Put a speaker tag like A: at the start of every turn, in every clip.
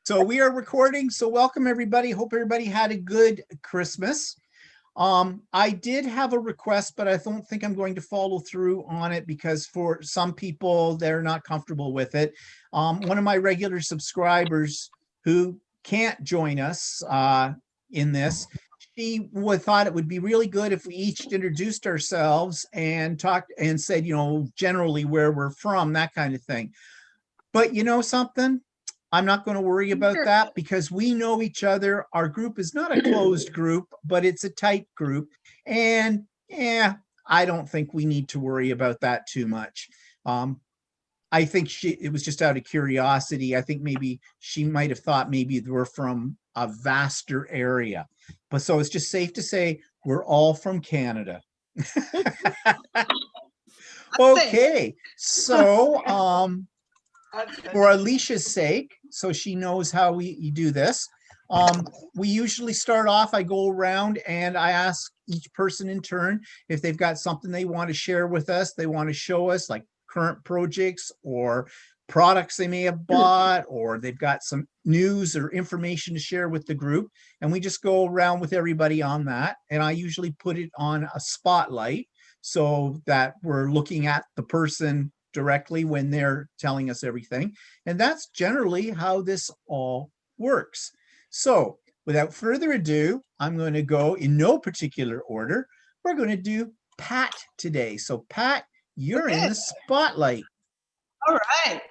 A: So we are recording. So welcome everybody. Hope everybody had a good Christmas. I did have a request, but I don't think I'm going to follow through on it because for some people, they're not comfortable with it. One of my regular subscribers who can't join us in this, she thought it would be really good if we each introduced ourselves and talked and said, generally where we're from, that kind of thing. But you know something? I'm not going to worry about that because we know each other. Our group is not a closed group, but it's a tight group. And yeah, I don't think we need to worry about that too much. I think it was just out of curiosity. I think maybe she might have thought maybe we're from a vaster area. But so it's just safe to say we're all from Canada. Okay, so for Alicia's sake, so she knows how we do this. We usually start off, I go around and I ask each person in turn if they've got something they want to share with us, they want to show us like current projects or products they may have bought, or they've got some news or information to share with the group. And we just go around with everybody on that. And I usually put it on a spotlight so that we're looking at the person directly when they're telling us everything. And that's generally how this all works. So without further ado, I'm going to go in no particular order. We're going to do Pat today. So Pat, you're in the spotlight.
B: All right.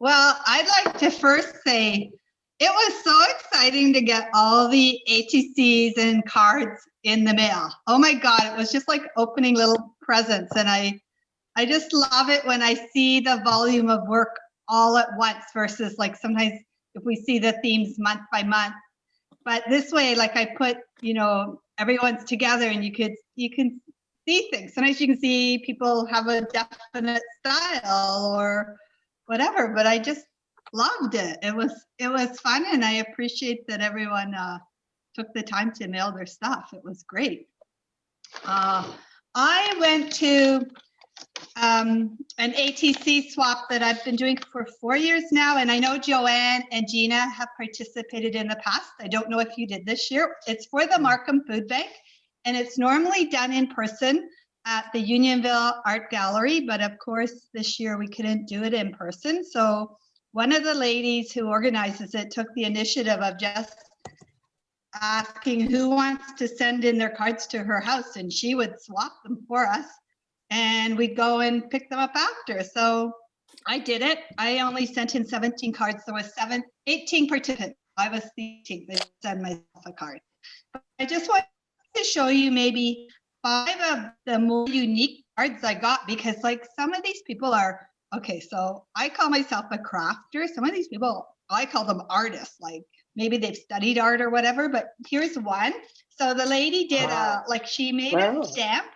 B: Well, I'd like to first say it was so exciting to get all the ATCs and cards in the mail. Oh my God, it was just like opening little presents. And I just love it when I see the volume of work all at once versus like sometimes if we see the themes month by month. But this way, like I put, everyone's together and you can see things. Sometimes you can see people have a definite style or whatever, but I just loved it. It was fun, and I appreciate that everyone took the time to mail their stuff. It was great. I went to an ATC swap that I've been doing for 4 years now, and I know Joanne and Gina have participated in the past. I don't know if you did this year. It's for the Markham Food Bank, and it's normally done in person at the Unionville Art Gallery, but of course this year we couldn't do it in person. So one of the ladies who organizes it took the initiative of just asking who wants to send in their cards to her house, and she would swap them for us. And we'd go and pick them up after. So I did it. I only sent in 17 cards. There was 18 participants. I was the 18th. I sent myself a card. But I just wanted to show you maybe 5 of the more unique cards I got, because like some of these people are, okay, so I call myself a crafter. Some of these people, I call them artists. Like maybe they've studied art or whatever, but here's one. So the lady did she made a stamp.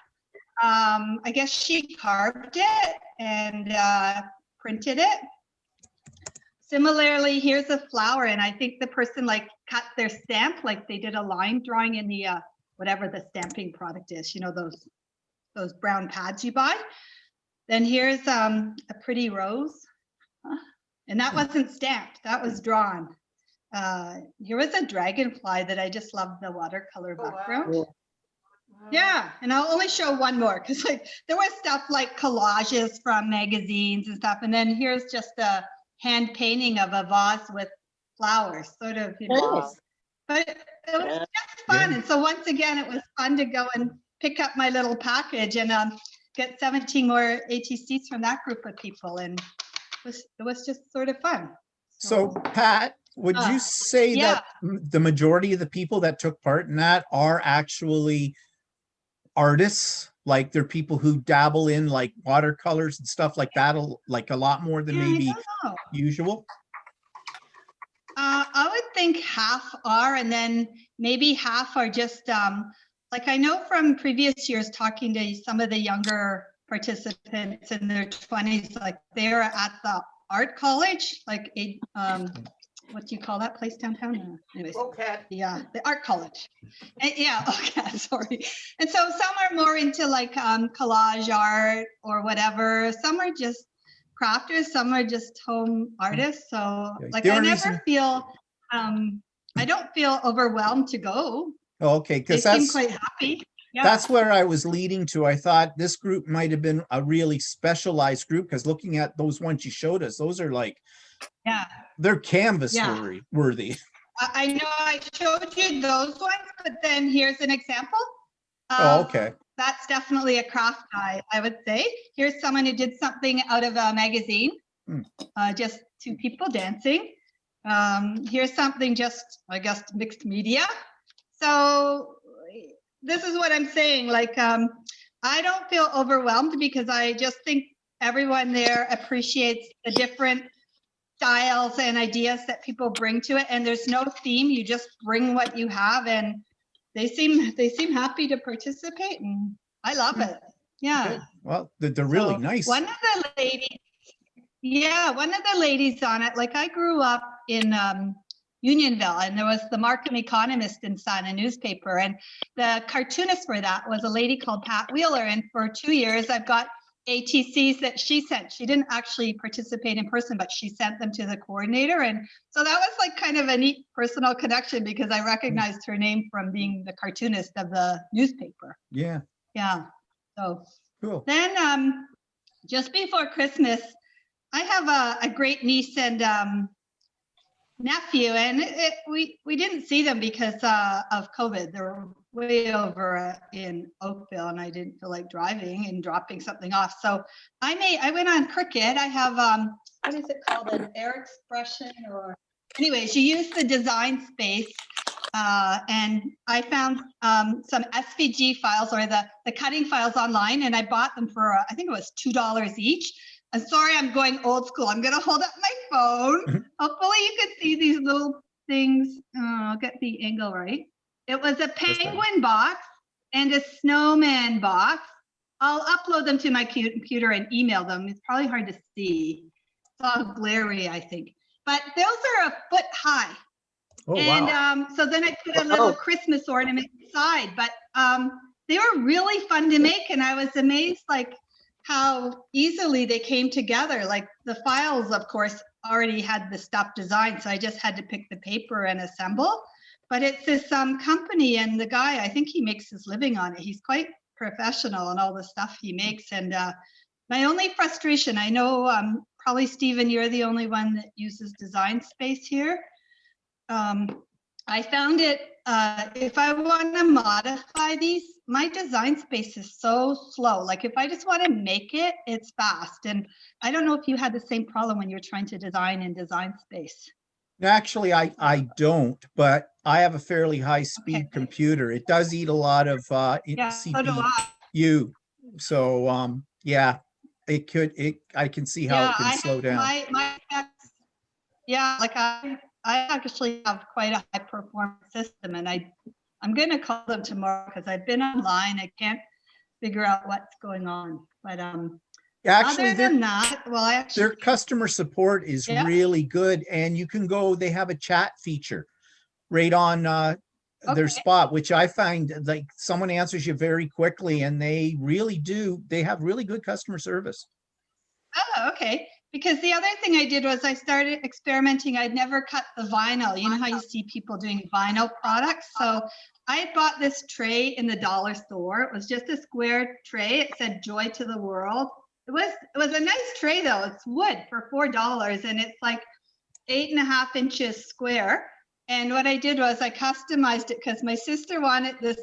B: I guess she carved it and printed it. Similarly, here's a flower, and I think the person like cut their stamp, like they did a line drawing in the whatever the stamping product is, those brown pads you buy. Then here's a pretty rose, and that wasn't stamped, that was drawn. Here was a dragonfly that I just loved the watercolor background. Wow. Yeah, and I'll only show one more because like there was stuff like collages from magazines and stuff, and then here's just a hand painting of a vase with flowers, sort of, Nice. But it was just fun, and so once again, it was fun to go and pick up my little package and get 17 more ATCs from that group of people, and it was just sort of fun.
A: So Pat, would you say that the majority of the people that took part in that are actually artists? Like they're people who dabble in like watercolors and stuff like that, like a lot more than maybe usual?
B: I would think half are, and then maybe half are just like I know from previous years talking to some of the younger participants in their 20s, like they're at the art college, like what do you call that place downtown? Anyways, okay. Yeah, the art college. And, okay, sorry. And so some are more into like collage art or whatever. Some are just crafters, some are just home artists. So like I never feel I don't feel overwhelmed to go.
A: Okay,
B: They
A: because
B: seem quite happy. Yeah.
A: that's where I was leading to. I thought this group might have been a really specialized group, because looking at those ones you showed us, those are like,
B: Yeah.
A: they're canvas
B: Yeah.
A: worthy.
B: I know I showed you those ones, but then here's an example.
A: Oh, okay.
B: That's definitely a craft guy, I would say. Here's someone who did something out of a magazine, just two people dancing. Here's something just, I guess, mixed media. So this is what I'm saying. Like, I don't feel overwhelmed because I just think everyone there appreciates the different styles and ideas that people bring to it. And there's no theme. You just bring what you have, and they seem happy to participate, and I love it. Yeah.
A: Good. Well, they're really nice.
B: One of the ladies on it, like I grew up in Unionville, and there was the Markham Economist and Sun, a newspaper, and the cartoonist for that was a lady called Pat Wheeler. And for 2 years, I've got ATCs that she sent. She didn't actually participate in person, but she sent them to the coordinator. And so that was like kind of a neat personal connection, because I recognized her name from being the cartoonist of the newspaper.
A: Yeah.
B: Yeah. So
A: cool.
B: Then just before Christmas, I have a great niece and nephew, and we didn't see them because of COVID. They're way over in Oakville, and I didn't feel like driving and dropping something off. So I went on Cricut. I have what is it called, an air expression, or anyways, you use the design space, and I found some SVG files, or the cutting files online, and I bought them for I think it was $2 each. I'm sorry, I'm going old school. I'm going to hold up my phone. Hopefully you can see these little things. I'll get the angle right. It was a penguin box and a snowman box. I'll upload them to my computer and email them. It's probably hard to see. It's all glary, I think. But those are a foot high.
A: Oh,
B: and
A: wow.
B: So then I put a little Christmas ornament inside. But they were really fun to make. And I was amazed, like, how easily they came together. Like the files, of course, already had the stuff designed, so I just had to pick the paper and assemble. But it's this company, and the guy, I think he makes his living on it. He's quite professional in all the stuff he makes. And my only frustration, I know probably Stephen, you're the only one that uses Design Space here. I found it, if I want to modify these, my design space is so slow. Like if I just want to make it, it's fast. And I don't know if you had the same problem when you're trying to design in Design Space.
A: Actually, I don't, but I have a fairly high speed computer. It does eat a lot of CPU. So yeah, I can see how it can slow down.
B: Like I actually have quite a high performance system, and I'm going to call them tomorrow because I've been online. I can't figure out what's going on. But
A: actually,
B: other than that, well,
A: their customer support is really good, and you can go. They have a chat feature right on their spot, which I find like someone answers you very quickly, and they really do. They have really good customer service.
B: Oh, okay. Because the other thing I did was I started experimenting. I'd never cut the vinyl. You know how you see people doing vinyl products? So I bought this tray in the dollar store. It was just a square tray. It said "Joy to the World." It was a nice tray though. It's wood for $4, and it's like 8.5 inches square. And what I did was I customized it because my sister wanted this.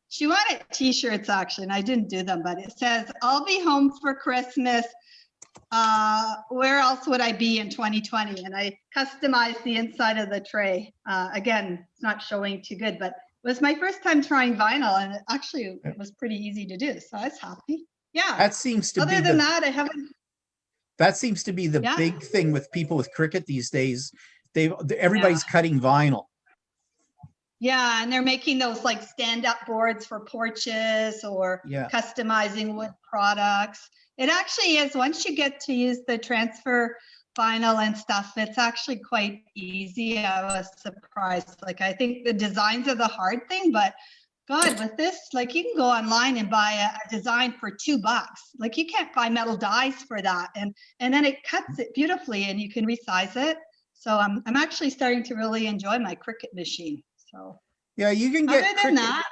B: She wanted t-shirts actually, and I didn't do them, but it says, "I'll be home for Christmas. Where else would I be in 2020?" And I customized the inside of the tray. Again, it's not showing too good, but it was my first time trying vinyl, and it was pretty easy to do. So I was happy. Yeah.
A: That seems to
B: Other than that, I haven't.
A: That seems to be the big thing with people with Cricut these days. Everybody's cutting vinyl.
B: Yeah, and they're making those like stand-up boards for porches or customizing wood products. It actually is, once you get to use the transfer vinyl and stuff, it's actually quite easy. I was surprised. Like, I think the designs are the hard thing, but God, with this, like you can go online and buy a design for $2. Like you can't buy metal dies for that. And then it cuts it beautifully and you can resize it. So I'm actually starting to really enjoy my Cricut machine. So
A: Yeah, you can
B: other
A: get
B: than
A: Cricut,
B: that,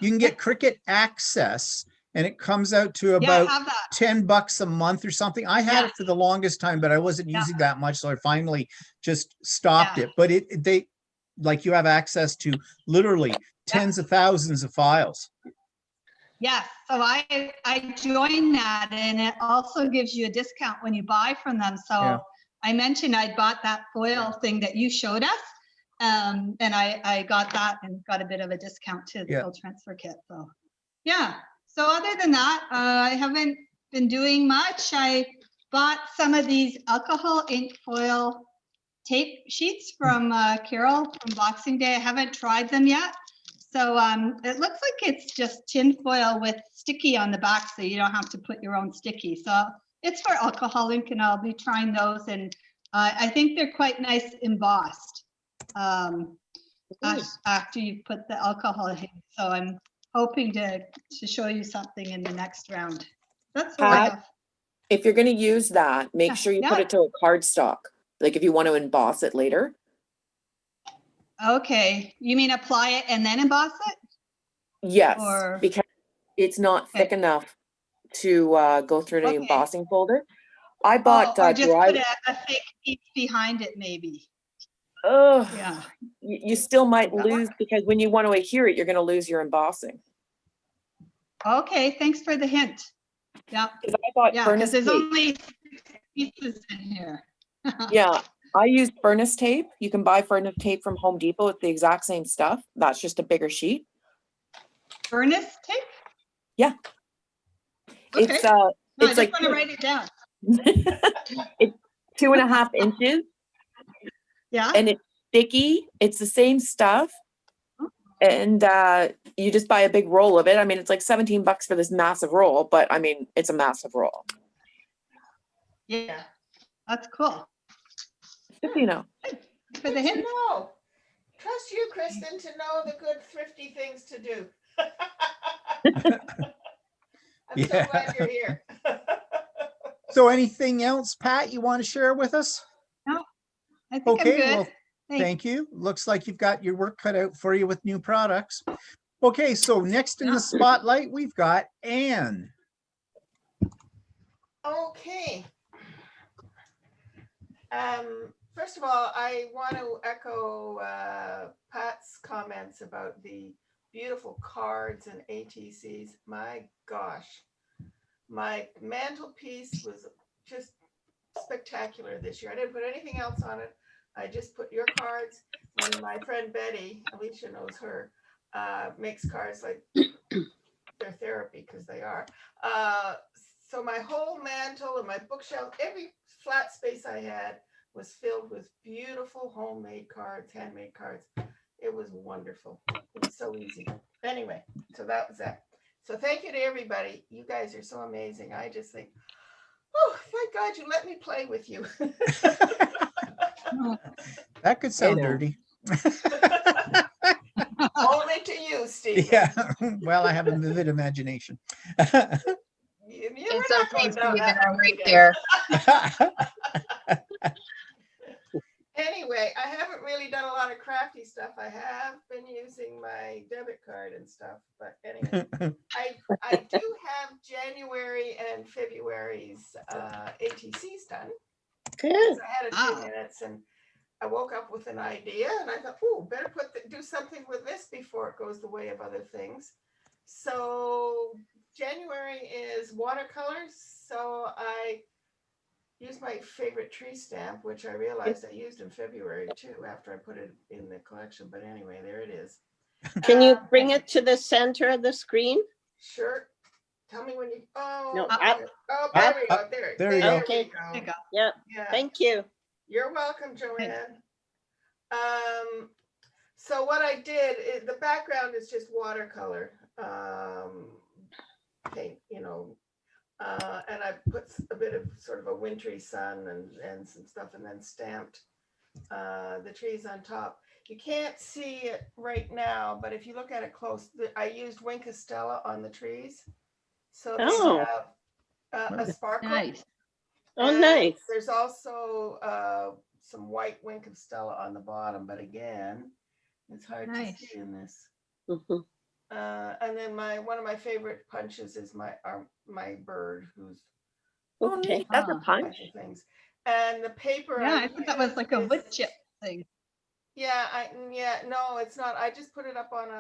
A: you can get Cricut Access, and it comes out to
B: yeah, I
A: about
B: have that.
A: $10 a month or something. I had
B: Yeah.
A: it for the longest time, but I wasn't
B: Yeah.
A: using that much, so I finally just stopped
B: Yeah.
A: it. But they like you have access to literally tens of thousands of files.
B: Yes, so I joined that, and it also gives you a discount when you buy from them. So
A: Yeah.
B: I mentioned I bought that foil thing that you showed us, and I got that and got a bit of a discount to the
A: Yeah.
B: fill transfer kit. So yeah. So other than that, I haven't been doing much. I bought some of these alcohol ink foil tape sheets from Carol from Boxing Day. I haven't tried them yet. So it looks like it's just tin foil with sticky on the back, so you don't have to put your own sticky. So it's for alcohol ink, and I'll be trying those. And I think they're quite nice embossed after you put the alcohol in. So I'm hoping to show you something in the next round. That's all I have.
C: If you're going to use that, make sure you put it to a cardstock. Like if you want to emboss it later.
B: Okay, you mean apply it and then emboss it?
C: Yes,
B: Or-
C: because it's not thick enough to go through the embossing folder. I bought
B: or just
C: dry.
B: put a fake piece behind it, maybe.
C: Oh,
B: Yeah.
C: you still might lose, because when you want to adhere it, you're going to lose your embossing.
B: Okay, thanks for the hint. Yeah.
C: Because I bought furnace
B: because there's
C: tape.
B: only pieces in here.
C: Yeah, I used furnace tape. You can buy furnace tape from Home Depot. It's the exact same stuff. That's just a bigger sheet.
B: Furnace tape?
C: Yeah.
B: Okay.
C: It's
B: No, I
C: it's
B: just
C: like
B: want to write it down.
C: it's 2.5 inches.
B: Yeah.
C: And it's sticky. It's the same stuff. And you just buy a big roll of it. I mean, it's like $17 for this massive roll, but I mean, it's a massive roll.
B: Yeah, that's cool.
C: Just, you know.
B: For the hint.
D: No. Trust you, Kristen, to know the good thrifty things to do. I'm so glad you're here.
A: So anything else, Pat, you want to share with us?
B: No, I think I'm
A: Okay,
B: good.
A: well,
B: Thanks.
A: thank you. Looks like you've got your work cut out for you with new products. Okay, so next in the spotlight, we've got Anne.
D: Okay. First of all, I want to echo Pat's comments about the beautiful cards and ATCs. My gosh, my mantelpiece was just spectacular this year. I didn't put anything else on it. I just put your cards. And my friend Betty, Alicia knows her, makes cards like their therapy, because they are. So my whole mantle and my bookshelf, every flat space I had was filled with beautiful homemade cards, handmade cards. It was wonderful. It was so easy. Anyway, so that was that. So thank you to everybody. You guys are so amazing. I just think, oh, thank God you let me play with you.
A: That could sound dirty.
D: Only to you, Stephen.
A: Yeah, well, I have a vivid imagination.
D: It's okay, Stephen, I'm right
E: there.
D: Anyway, I haven't really done a lot of crafty stuff. I have been using my debit card and stuff, but anyway, I do have January and February's ATCs done.
E: Good.
D: I had a few minutes and I woke up with an idea and I thought, oh, better do something with this before it goes the way of other things. So January is watercolors. So I used my favorite tree stamp, which I realized I used in February too, after I put it in the collection. But anyway, there it is.
E: Can you bring it to the center of the screen?
D: Sure. Tell me when you,
E: No, up.
D: There we go.
A: There you go.
E: Okay.
D: We go.
E: Yep.
D: Yeah.
E: Thank you.
D: You're welcome, Joanne. So what I did is the background is just watercolor paint, and I put a bit of sort of a wintry sun and some stuff, and then stamped the trees on top. You can't see it right now, but if you look at it close, I used Wink Stella on the trees, so they have a sparkle.
E: Nice. Oh, nice.
D: There's also some white Wink of Stella on the bottom, but again, it's hard
B: Nice.
D: to see in this.
E: Mhm.
D: And then one of my favorite punches is my bird, who's
C: Oh,
E: Okay.
C: neat. That's a
B: Ah.
D: a
C: punch.
D: bunch of things. And the paper.
B: Yeah, I thought that was like a wood chip thing.
D: Yeah, no, it's not. I just put it up on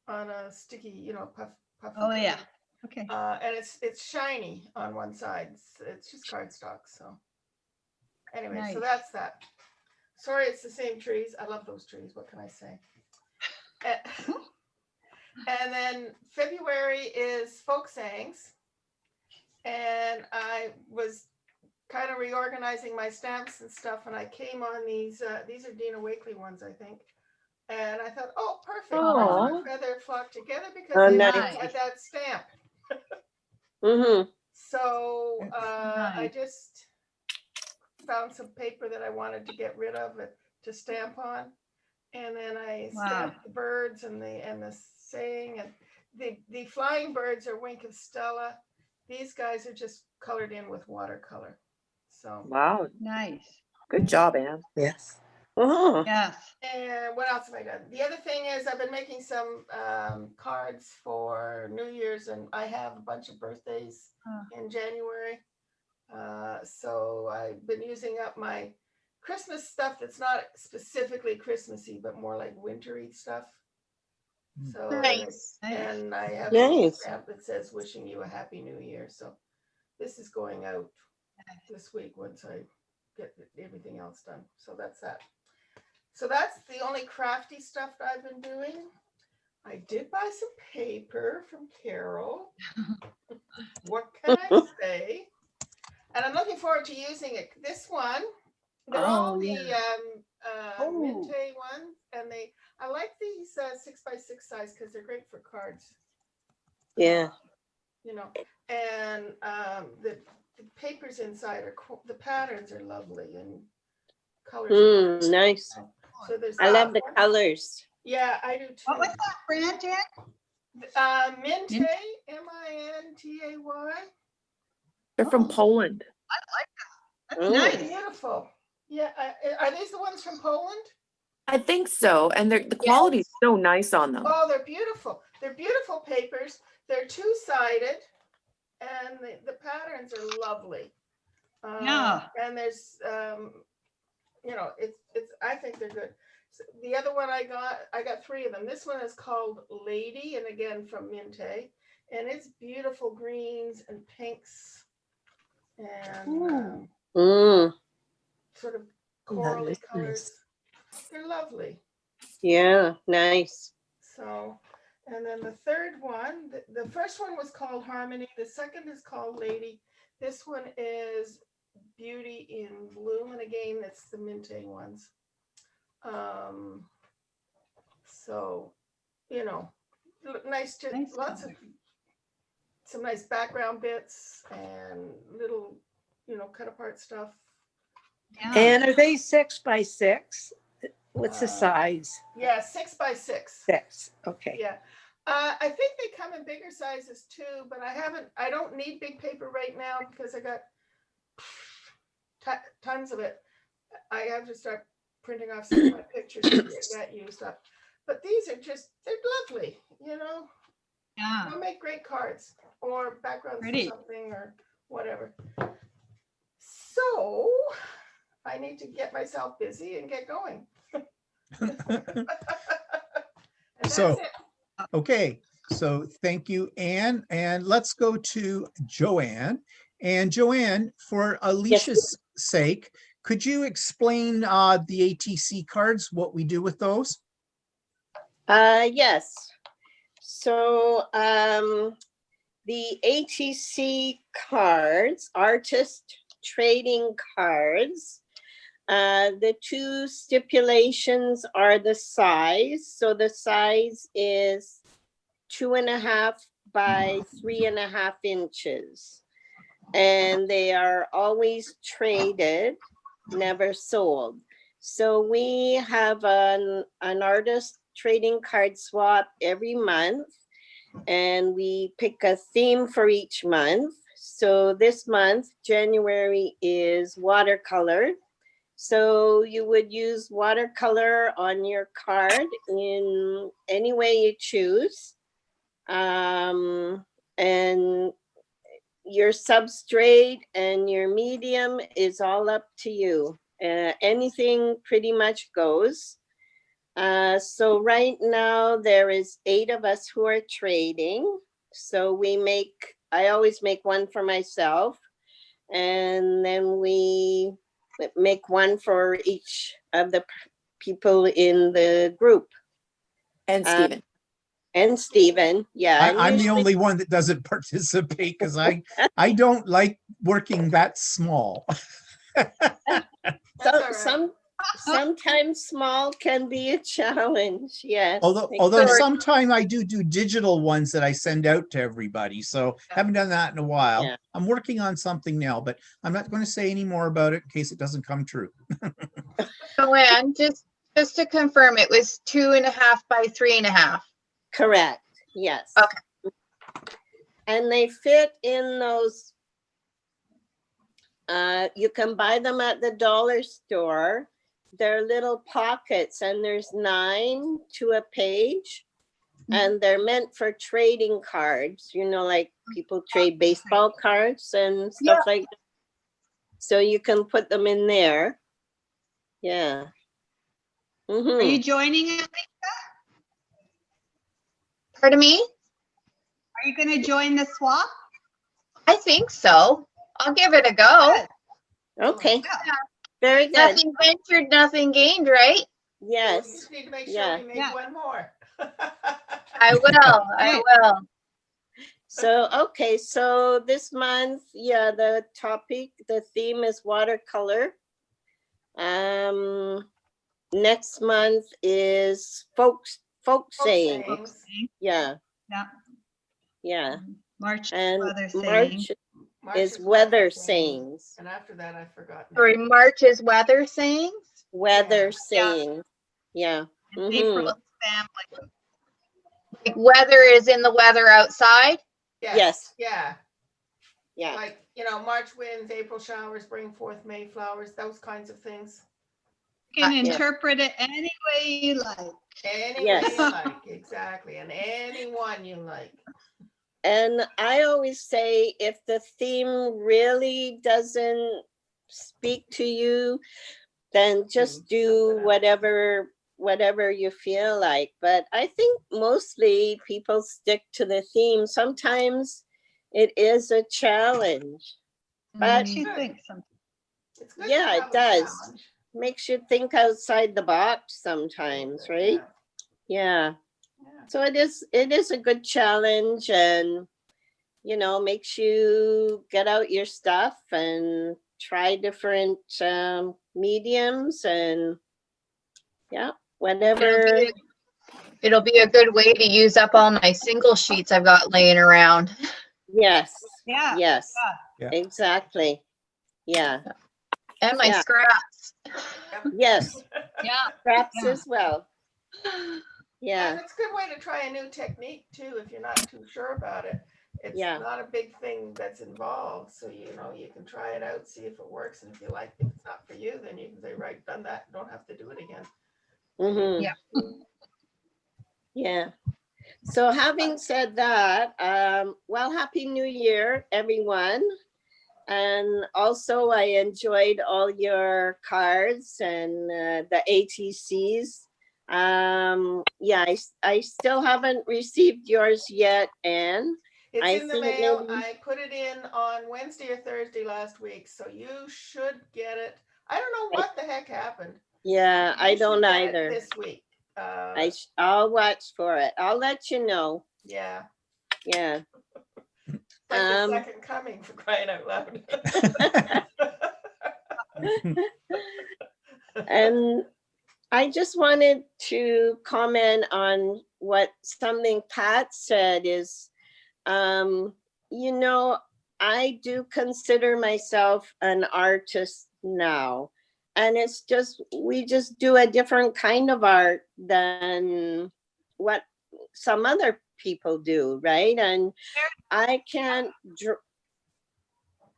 D: a sticky, puffy
B: Oh, yeah.
D: paper.
B: Okay.
D: And it's shiny on one side. It's just cardstock. So anyway, so
B: Nice.
D: that's that. Sorry, it's the same trees. I love those trees. What can I say? And then February is folk sayings. And I was kind of reorganizing my stamps and stuff, and I came on these are Dina Wakely ones, I think. And I thought, oh, perfect.
C: Aw.
D: Feather flock together because
E: Oh,
D: I
B: nice.
D: had that stamp.
E: Mhm.
D: So
B: That's
D: I
B: nice.
D: just found some paper that I wanted to get rid of it to stamp on. And then I
B: Wow.
D: stamped the birds and the saying, and the flying birds are Wink of Stella. These guys are just colored in with watercolor. So,
C: Wow.
B: Nice.
C: Good job, Anne.
A: Yes.
E: Oh,
B: Yes.
D: and what else have I done? The other thing is I've been making some cards for New Year's, and I have a bunch of birthdays in January. So I've been using up my Christmas stuff that's not specifically Christmassy, but more like wintry stuff. So
B: Nice.
D: and I have
E: Nice.
D: a stamp that says wishing you a happy new year. So this is going out this week once I get everything else done. So that's that. So that's the only crafty stuff that I've been doing. I did buy some paper from Carol. What can I say? And I'm looking forward to using it. This one, they're all
C: Oh,
D: the
B: Oh.
D: Minte ones, and I like these 6x6 size because they're great for cards.
E: yeah.
D: And the papers inside the patterns are lovely and colors. are
E: Nice.
D: So there's
E: I love the
D: that one.
E: colors.
D: Yeah, I do too.
B: What was that brand, Jan?
D: Minte, Mintay.
C: they're from
B: Oh.
C: Poland.
B: That's
E: Oh.
B: nice.
D: Beautiful. Yeah, are these the ones from Poland?
C: I think so. And the quality is so nice on them.
D: Oh, they're beautiful. They're beautiful papers. They're two-sided, and the patterns are lovely.
B: Yeah.
D: And there's, it's. I think they're good. So the other one I got three of them. This one is called Lady, and again from Minte, and it's beautiful greens and pinks, and sort of corally
A: is
D: colors. They're lovely.
E: Yeah, nice.
D: So, and then the third one, the first one was called Harmony. The second is called Lady. This one is Beauty in Bloom, and again, that's the Minte ones. So, nice,
B: Nice
D: lots of some nice background bits and little, cut apart stuff.
B: Yeah.
F: And are they 6x6? What's the
D: Uh,
F: size?
D: Yeah, 6x6.
F: 6. Okay.
D: Yeah. I think they come in bigger sizes too, but I don't need big paper right now because I got tons of it. I have to start printing off some of my pictures to get that used up. But these are they're lovely,
B: Yeah.
D: They'll make great cards or backgrounds
B: Pretty.
D: for something or whatever. So I need to get myself busy and get going. And that's
A: So,
D: it.
A: okay, so thank you, Anne, and let's go to Joanne. And Joanne, for Alicia's sake, could you explain the ATC cards, what we do with those?
E: Yes. So the ATC cards, artist trading cards, the two stipulations are the size. So the size is 2.5 by 3.5 inches. And they are always traded, never sold. So we have an artist trading card swap every month, and we pick a theme for each month. So this month, January, is watercolor. So you would use watercolor on your card in any way you choose. And your substrate and your medium is all up to you. Anything pretty much goes. So right now there is 8 of us who are trading. So I always make one for myself, and then we make one for each of the people in the group.
C: And Stephen.
E: And Stephen, yeah. and
A: I'm the
E: usually-
A: only one that doesn't participate because I don't like working that small.
D: That's all right.
E: Sometimes small can be a challenge, yes.
A: Although sometime I do digital ones that I send out to everybody. So haven't done that in a while.
E: Yeah.
A: I'm working on something now, but I'm not going to say any more about it in case it doesn't come true.
G: Joanne, just to confirm, it was 2.5 by 3.5.
E: Correct, yes.
G: Okay.
E: And they fit in those, you can buy them at the dollar store. They're little pockets, and there's 9 to a page. And they're meant for trading cards, like people trade baseball cards and stuff like that. So you can put them in there. Yeah.
B: Are
E: Mhm.
B: you joining it?
G: Pardon me?
B: Are you going to join the swap?
G: I think so. I'll give it a go.
E: Okay,
B: Yeah.
E: very good.
G: Nothing ventured, nothing gained, right?
D: We
E: Yes,
D: just need to make sure
E: yeah.
D: we make
B: Yeah.
D: one more.
G: I will. I will.
E: so, okay, so this month, the theme is watercolor. Next month is folk saying.
D: Sayings.
E: Yeah,
B: Yeah.
E: yeah.
B: March
E: And
B: weather saying.
E: March
D: March
E: is weather
D: sayings.
E: sayings.
D: And after that, I've forgotten.
G: Sorry, March's weather sayings?
E: Weather
B: Yeah.
E: sayings. Yeah.
B: And
E: Mhm.
B: April's family.
G: Like weather is in the weather outside?
E: Yes.
D: Yeah.
E: Yeah.
D: Like, March winds, April showers, bring forth May flowers, those kinds of things.
B: You can
E: Yeah.
B: interpret it any way you like.
D: Any
E: Yes.
D: way you like, exactly. And anyone you like.
E: And I always say, if the theme really doesn't speak to you, then just do
D: something else.
E: whatever you feel like. But I think mostly people stick to the theme. Sometimes it is a challenge. But
B: Makes you think something.
D: It's good to
E: yeah, it
D: have a
E: does.
D: challenge.
E: Makes you think outside the box sometimes, right? Yeah.
D: Yeah.
E: So it is a good challenge, and makes you get out your stuff and try different mediums, and whatever.
G: It'll be a good way to use up all my single sheets I've got laying around.
E: Yes.
B: Yeah.
E: Yes.
A: Yeah.
E: Exactly. Yeah.
G: And my
E: Yeah.
G: scraps.
E: Yes.
B: Yeah.
E: Scraps
B: Yeah.
E: as well. Yeah.
D: And it's a good way to try a new technique too, if you're not too sure about it. It's
E: Yeah.
D: not a big thing that's involved. So, you can try it out, see if it works. And if you like, if it's not for you, then you can say, right, done that, don't have to do it again.
E: Mhm.
B: Yeah.
E: Yeah. So having said that, well, Happy New Year, everyone. And also I enjoyed all your cards and the ATCs. I still haven't received yours yet, Anne.
D: It's
E: I
D: in the
E: think
D: mail.
E: maybe-
D: I put it in on Wednesday or Thursday last week, so you should get it. I don't know what the heck happened.
E: Yeah, I
D: You should
E: don't
D: get it
E: either.
D: this week.
E: I'll watch for it. I'll let you know.
D: Yeah.
E: Yeah.
D: Like the
E: Um,
D: second coming, for crying out loud.
E: And I just wanted to comment on something Pat said is, I do consider myself an artist now. And we just do a different kind of art than what some other people do, right? And I can't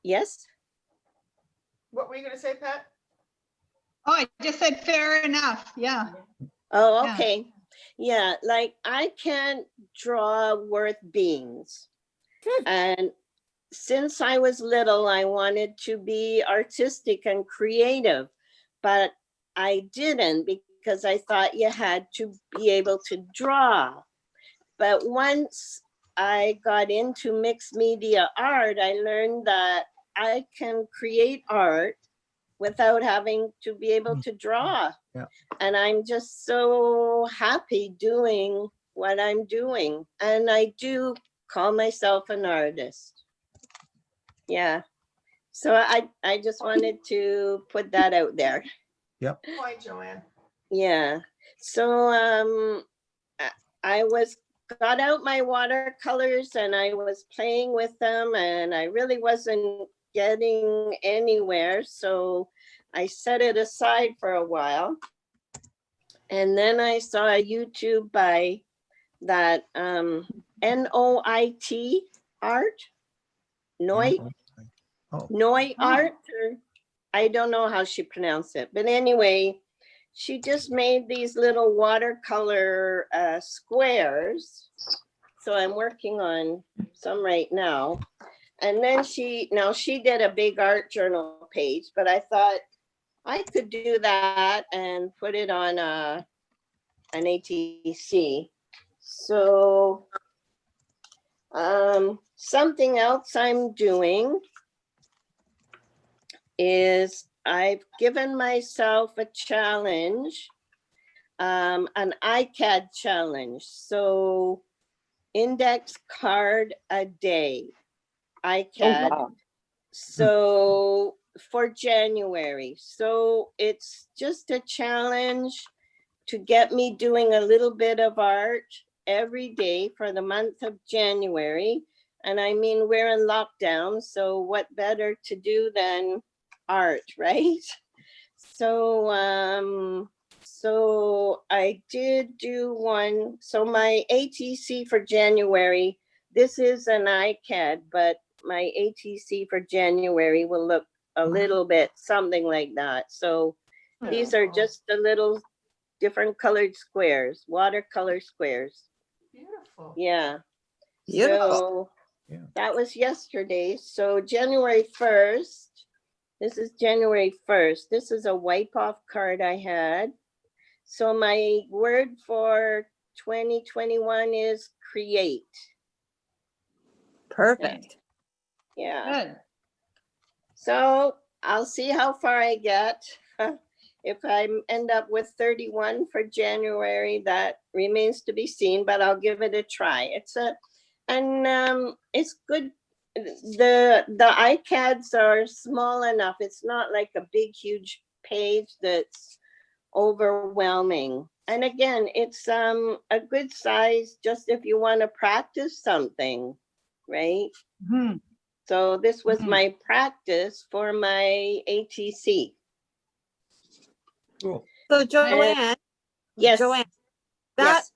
E: Yes?
D: What were you going to say, Pat?
B: Oh, I just said fair enough. Yeah.
E: Oh,
B: Yeah.
E: okay. Yeah, like I can't draw worth beans. And since I was little, I wanted to be artistic and creative, but I didn't because I thought you had to be able to draw. But once I got into mixed media art, I learned that I can create art without having to be able to draw.
A: Yeah.
E: And I'm just so happy doing what I'm doing. And I do call myself an artist. Yeah. So I just wanted to put that out there.
A: Yep.
D: Why, Joanne?
E: Yeah. So I got out my watercolors and I was playing with them and I really wasn't getting anywhere. So I set it aside for a while. And then I saw a YouTube by that NOIT art. Noit
A: Oh,
E: Noi art, or I don't know how she pronounced it, but anyway, she just made these little watercolor squares. So I'm working on some right now. And then she did a big art journal page, but I thought I could do that and put it on an ATC. So something else I'm doing is I've given myself a challenge, an ICAD challenge. So index card a day, ICAD.
C: wow.
E: So for January. So it's just a challenge to get me doing a little bit of art every day for the month of January. And I mean, we're in lockdown, so what better to do than art, right? So so I did do one. So my ATC for January, this is an ICAD, but my ATC for January will look a little bit something like that. So these are just the little different colored squares, watercolor squares.
D: Beautiful.
E: Yeah.
F: Beautiful.
E: So
A: Yeah.
E: that was yesterday. So January 1st, this is January 1st. This is a wipe off card I had. So my word for 2021 is create.
F: Perfect.
E: Yeah.
B: Good.
E: So I'll see how far I get. If I end up with 31 for January, that remains to be seen, but I'll give it a try. It's good. The iCads are small enough. It's not like a big, huge page that's overwhelming. And again, it's a good size just if you want to practice something, right?
B: Mhm.
E: So this was
B: Mhm.
E: my practice for my ATC.
A: cool.
F: So Joanne,
E: Yes.
F: Joanne, that
E: Yes.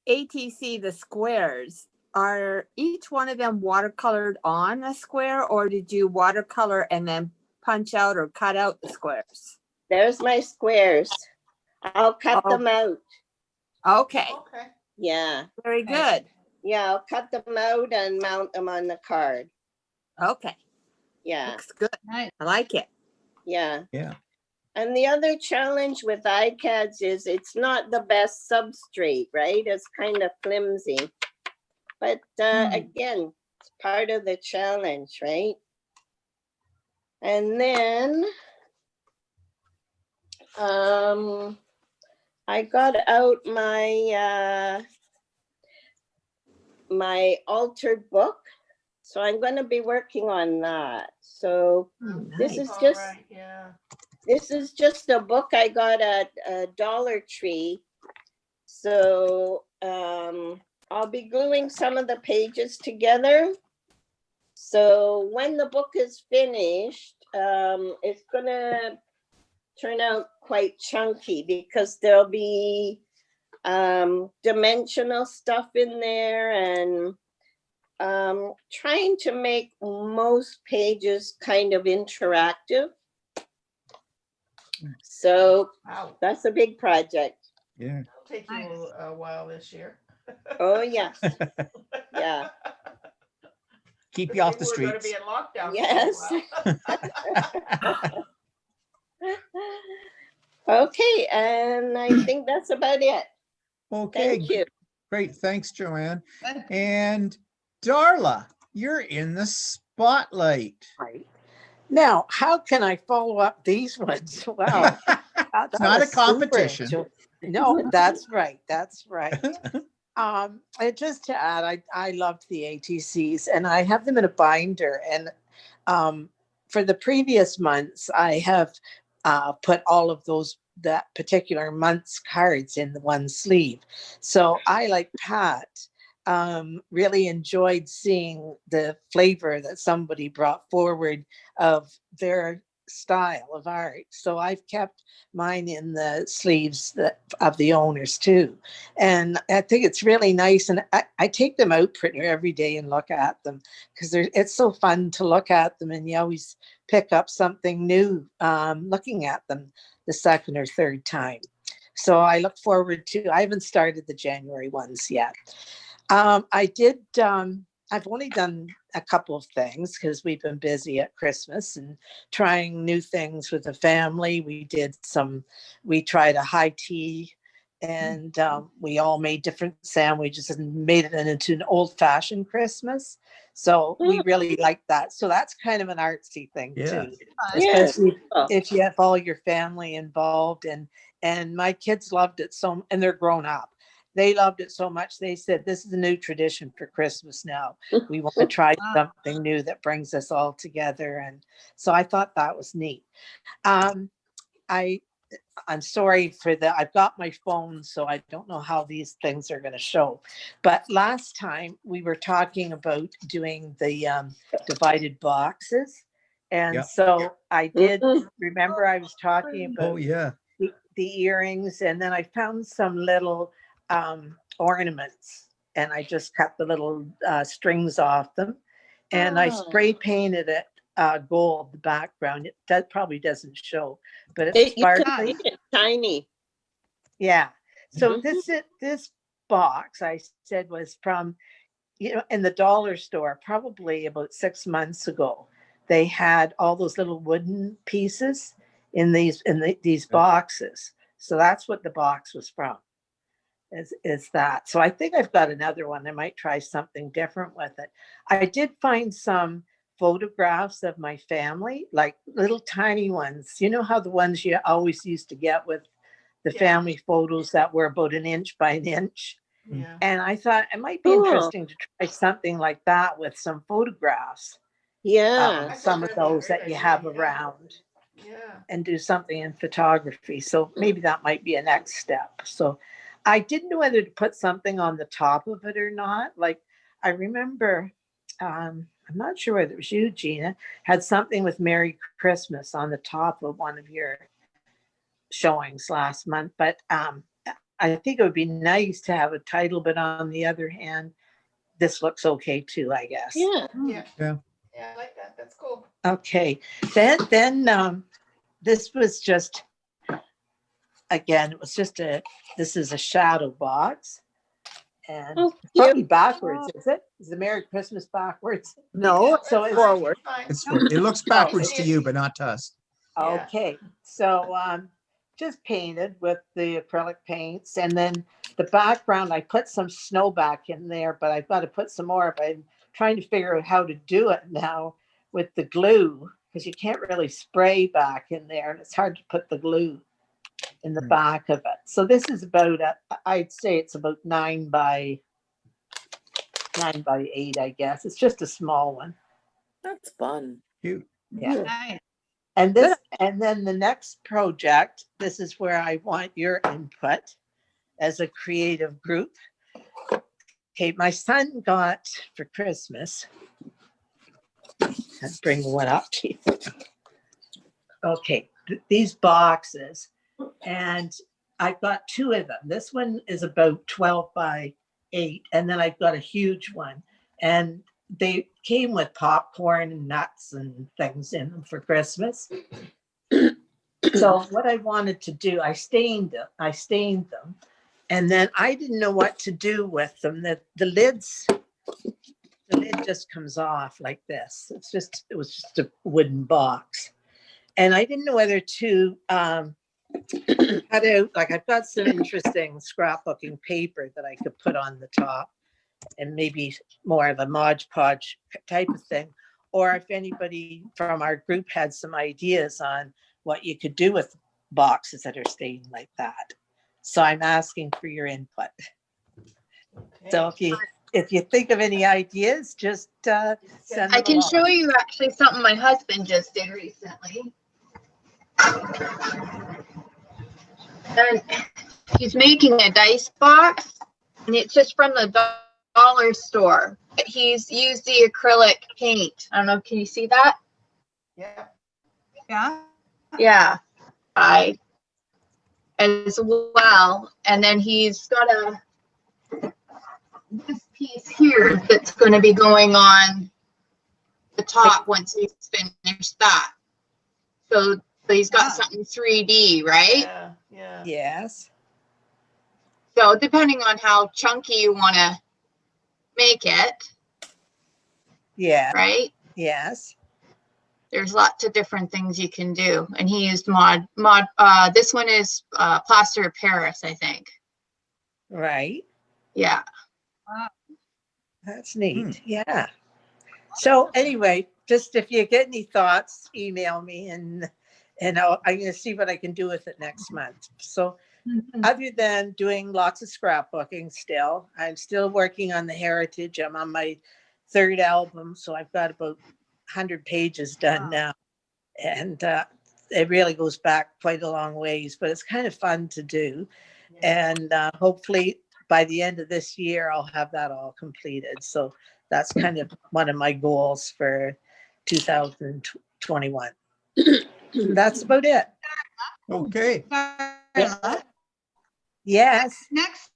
F: ATC, the squares, are each one of them watercolored on a square, or did you watercolor and then punch out or cut out the squares?
E: There's my squares. I'll cut
F: Oh.
E: them out.
F: Okay,
D: Okay.
E: Yeah.
F: very good.
E: Yeah, I'll cut them out and mount them on the card.
F: Okay,
E: Yeah.
F: looks good.
B: Nice.
F: I like it.
E: Yeah.
A: Yeah.
E: And the other challenge with iCads is it's not the best substrate, right? It's kind of flimsy. But again, it's part of the challenge, right? And then I got out my my altered book. So I'm going to be working on that. So
F: Oh,
E: this
F: nice.
E: is
D: All
E: just
D: right, yeah.
E: this is just a book I got at Dollar Tree. So I'll be gluing some of the pages together. So when the book is finished, it's gonna turn out quite chunky because there'll be dimensional stuff in there and trying to make most pages kind of interactive. So
D: Wow,
E: that's a big project.
A: Yeah.
D: it'll take you
B: Nice.
D: a while this year.
E: Oh, yes. Yeah.
A: Keep you off the
D: We're going to be
A: streets.
D: in lockdown.
E: Yes.
D: For a while.
E: Okay, and I think that's about it.
A: Okay,
E: Thank you.
A: great. Thanks, Joanne.
B: Good.
A: And Darla, you're in the spotlight.
H: Right. Now, how can I follow up these ones? Wow.
A: It's
H: That
A: not a
H: was super
A: competition.
H: No, that's right. That's right. And just to add, I loved the ATCs and I have them in a binder. And for the previous months, I have put all of that particular month's cards in the one sleeve. So I, like Pat, really enjoyed seeing the flavor that somebody brought forward of their style of art. So I've kept mine in the sleeves of the owners too. And I think it's really nice. And I take them out pretty every day and look at them because it's so fun to look at them, and you always pick up something new looking at them the second or third time. So I look forward I haven't started the January ones yet. I've only done a couple of things because we've been busy at Christmas and trying new things with the family. We tried a high tea, and we all made different sandwiches and made it into an old fashioned Christmas. So we really like that. So that's kind of an artsy thing too, especially if you have all your family involved. And my kids loved it and they're grown up. They loved it so much. They said, this is a new tradition for Christmas now. We want to try something new that brings us all together. And so I thought that was neat. I'm sorry for that. I've got my phone, so I don't know how these things are going to show. But last time we were talking about doing the divided boxes. And so I did remember I was talking about the earrings, and then I found some little ornaments, and I just cut the little strings off them, and I spray painted it gold, the background. That probably doesn't show, but it's sparkly.
E: It's tiny.
H: Yeah. So this box I said was from, in the dollar store, probably about 6 months ago. They had all those little wooden pieces in these boxes. So that's what the box was from. Is that. So I think I've got another one. I might try something different with it. I did find some photographs of my family, like little tiny ones. You know how the ones you always used to get with the family photos that were about 1 inch by 1 inch.
D: Yeah.
H: And I thought it might be interesting to try something like that with some photographs.
E: Yeah.
H: Some of those that you have around.
D: Yeah.
H: And do something in photography. So maybe that might be a next step. So I didn't know whether to put something on the top of it or not. Like I remember, I'm not sure whether it was you, Gina, had something with Merry Christmas on the top of one of your showings last month. But I think it would be nice to have a title, but on the other hand, this looks okay too, I guess.
E: Yeah.
D: Yeah.
A: Yeah.
D: Yeah, I like that. That's cool.
H: Okay. Then this was just, again, this is a shadow box. And it's probably backwards, is it? Is the Merry Christmas backwards?
F: No,
H: So
F: it's
H: it's
F: forward.
D: Fine.
A: It looks backwards to you, but not to us.
D: Yeah.
H: Okay. So just painted with the acrylic paints. And then the background, I put some snow back in there, but I've got to put some more. But I'm trying to figure out how to do it now with the glue, because you can't really spray back in there, and it's hard to put the glue in the back of it. So this is about, I'd say it's about 9 by 8, I guess. It's just a small one.
C: That's fun.
A: Cute.
H: Yeah.
B: Nice.
H: And then the next project, this is where I want your input as a creative group. Okay, my son got for Christmas, let's bring one up to you. Okay, these boxes, and I've got 2 of them. This one is about 12 by 8, and then I've got a huge one. And they came with popcorn and nuts and things in them for Christmas. So what I wanted to do, I stained them, and then I didn't know what to do with them. The lid just comes off like this. It was just a wooden box, and I didn't know whether to cut out. Like, I've got some interesting scrapbooking paper that I could put on the top, and maybe more of a Mod Podge type of thing, or if anybody from our group had some ideas on what you could do with boxes that are stained like that. So I'm asking for your input. So if you think of any ideas, just send them
G: I can
H: along.
G: show you actually something my husband just did recently. And he's making a dice box, and it's just from the dollar store. But he's used the acrylic paint. I don't know, can you see that?
D: Yeah.
B: Yeah.
G: Yeah, as well. And then he's got this piece here that's going to be going on the top once he's finished that. So he's got something 3D, right?
D: Yeah, yeah.
H: Yes.
G: So depending on how chunky you want to make it,
H: Yeah.
G: right?
H: Yes.
G: There's lots of different things you can do. And he used this one is plaster of Paris, I think.
H: Right.
G: Yeah.
H: That's neat. Yeah. So anyway, just if you get any thoughts, email me, and I'm going to see what I can do with it next month. So other than doing lots of scrapbooking still, I'm still working on the heritage. I'm on my 3rd album, so I've got about 100 pages done now. And it really goes back quite a long ways, but it's kind of fun to do. And hopefully by the end of this year, I'll have that all completed. So that's kind of one of my goals for 2021. That's about it.
A: Okay.
H: Yes.
B: Next,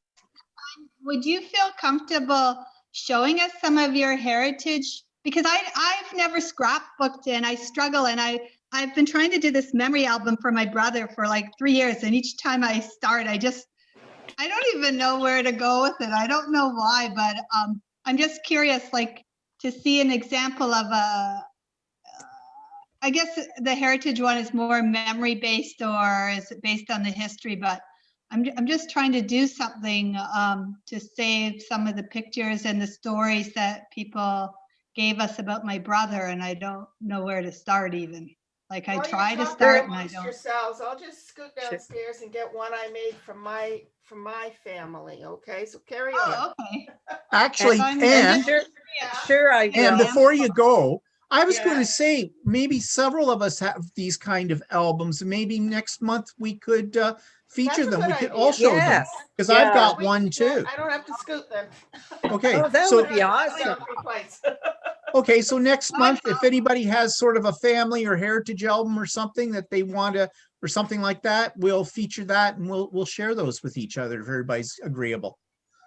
B: would you feel comfortable showing us some of your heritage? Because I've never scrapbooked and I struggle, and I've been trying to do this memory album for my brother for like 3 years, and each time I start, I don't even know where to go with it. I don't know why, but I'm just curious, like, to see an example of I guess the heritage one is more memory based, or is it based on the history? But I'm just trying to do something to save some of the pictures and the stories that people gave us about my brother, and I don't know where to start even. Like, I try to start and I don't.
D: Yourselves, I'll just scoot downstairs and get one I made from my family. Okay, so carry on.
B: Oh, okay.
A: Actually,
B: And
H: Sure, I will.
A: and before you go, I was going to say, maybe several of us have these kind of albums. Maybe next month we could feature them. We could all show them, because I've got one too.
D: I don't have to scoot then.
A: Okay,
H: Oh, that
A: so
H: would be awesome.
A: okay, so next month, if anybody has sort of a family or heritage album or something that they want to, or something like that, we'll feature that, and we'll share those with each other if everybody's agreeable.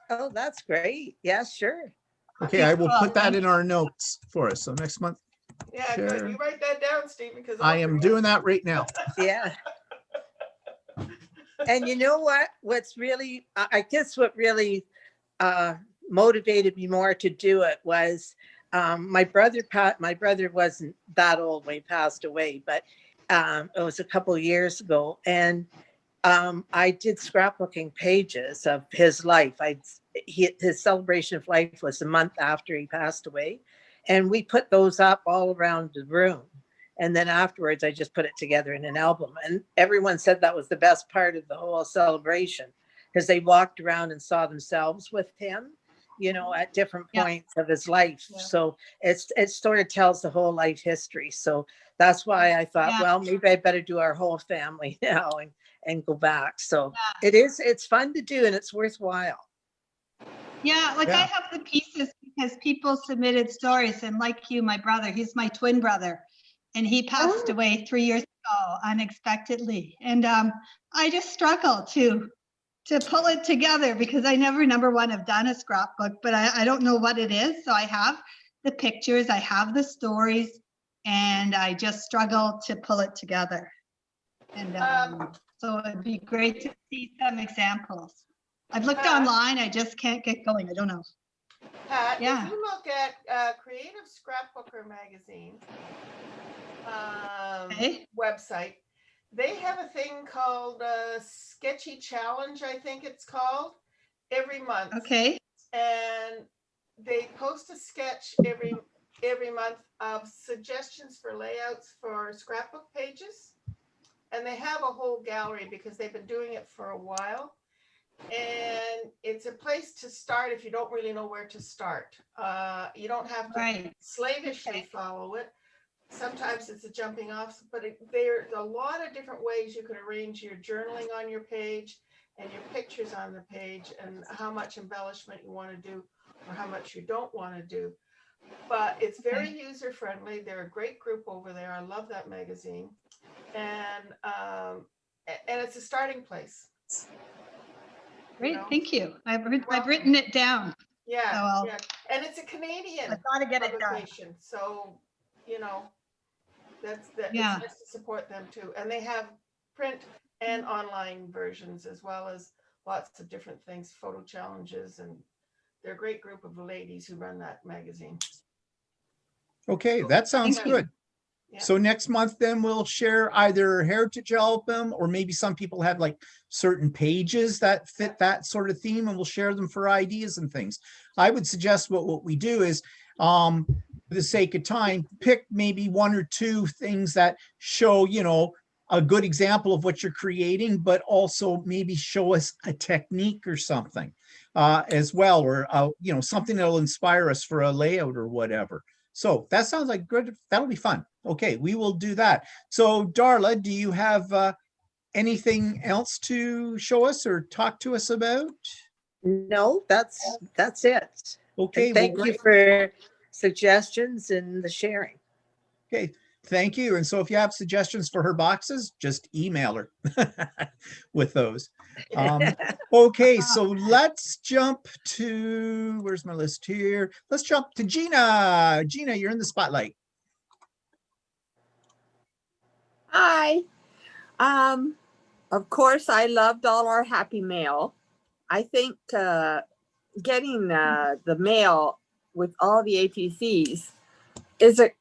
H: Oh, that's great. Yeah, sure.
A: Okay, I will put that in our notes for us. So next month.
D: Yeah,
A: Sure.
D: good. You write that down, Stephen, because
A: I am doing that right now.
H: Yeah. And you know what? What's really, I guess what really motivated me more to do it was my brother wasn't that old when he passed away, but it was a couple of years ago. And I did scrapbooking pages of his life. His celebration of life was a month after he passed away. And we put those up all around the room. And then afterwards, I just put it together in an album. And everyone said that was the best part of the whole celebration, because they walked around and saw themselves with him, you know, at different points of his life. Yeah. So it sort of tells the whole life history. So that's why I thought, well, maybe I better do our whole family now and go back. So it's fun to do, and it's worthwhile.
B: Yeah, like I have the pieces because people submitted stories, and like you, my brother, he's my twin brother, and he passed away 3 years ago unexpectedly. And I just struggle to pull it together because I never, number one, have done a scrapbook, but I don't know what it is. So I have the pictures, I have the stories, and I just struggle to pull it together. And so it'd be great to see some examples. I've looked
D: Pat?
B: online, I just can't get going. I don't know.
D: Pat,
B: Yeah.
D: if you look at Creative Scrapbooker magazine
B: Okay.
D: website, they have a thing called Sketchy Challenge, I think it's called, every month.
B: Okay.
D: And they post a sketch every month of suggestions for layouts for scrapbook pages. And they have a whole gallery because they've been doing it for a while. And it's a place to start if you don't really know where to start. You don't have to
B: Right.
D: slavishly
B: Okay.
D: follow it. Sometimes it's a jumping off, but there's a lot of different ways you can arrange your journaling on your page and your pictures on the page and how much embellishment you want to do or how much you don't want to do. But it's very user friendly. They're a great group over there. I love that magazine. And it's a starting place.
B: Great.
D: know?
B: Thank you. I've
D: welcome.
B: written it down.
D: Yeah,
B: So I'll-
D: yeah. And it's a Canadian
B: I've got to get it done.
D: publication. So, you know, that's
B: Yeah.
D: it's nice to support them too. And they have print and online versions as well as lots of different things, photo challenges, and they're a great group of ladies who run that magazine.
A: Okay, that sounds
B: Thank you.
A: good.
D: Yeah.
A: So next month, then we'll share either Heritage album, or maybe some people have like certain pages that fit that sort of theme, and we'll share them for ideas and things. I would suggest what we do is, for the sake of time, pick maybe one or two things that show, you know, a good example of what you're creating, but also maybe show us a technique or something as well, or you know, something that'll inspire us for a layout or whatever. So that sounds like good. That'll be fun. Okay, we will do that. So Darla, do you have anything else to show us or talk to us about?
H: No, that's it.
A: Okay,
H: And thank
A: well,
H: you
A: great.
H: for suggestions and the sharing.
A: Okay, thank you. And so if you have suggestions for her boxes, just email her with those. Okay, so let's jump to, where's my list here? Let's jump to Gina. Gina, you're in the spotlight.
F: Hi. Of course, I loved all our happy mail. I think getting the mail with all the ATCs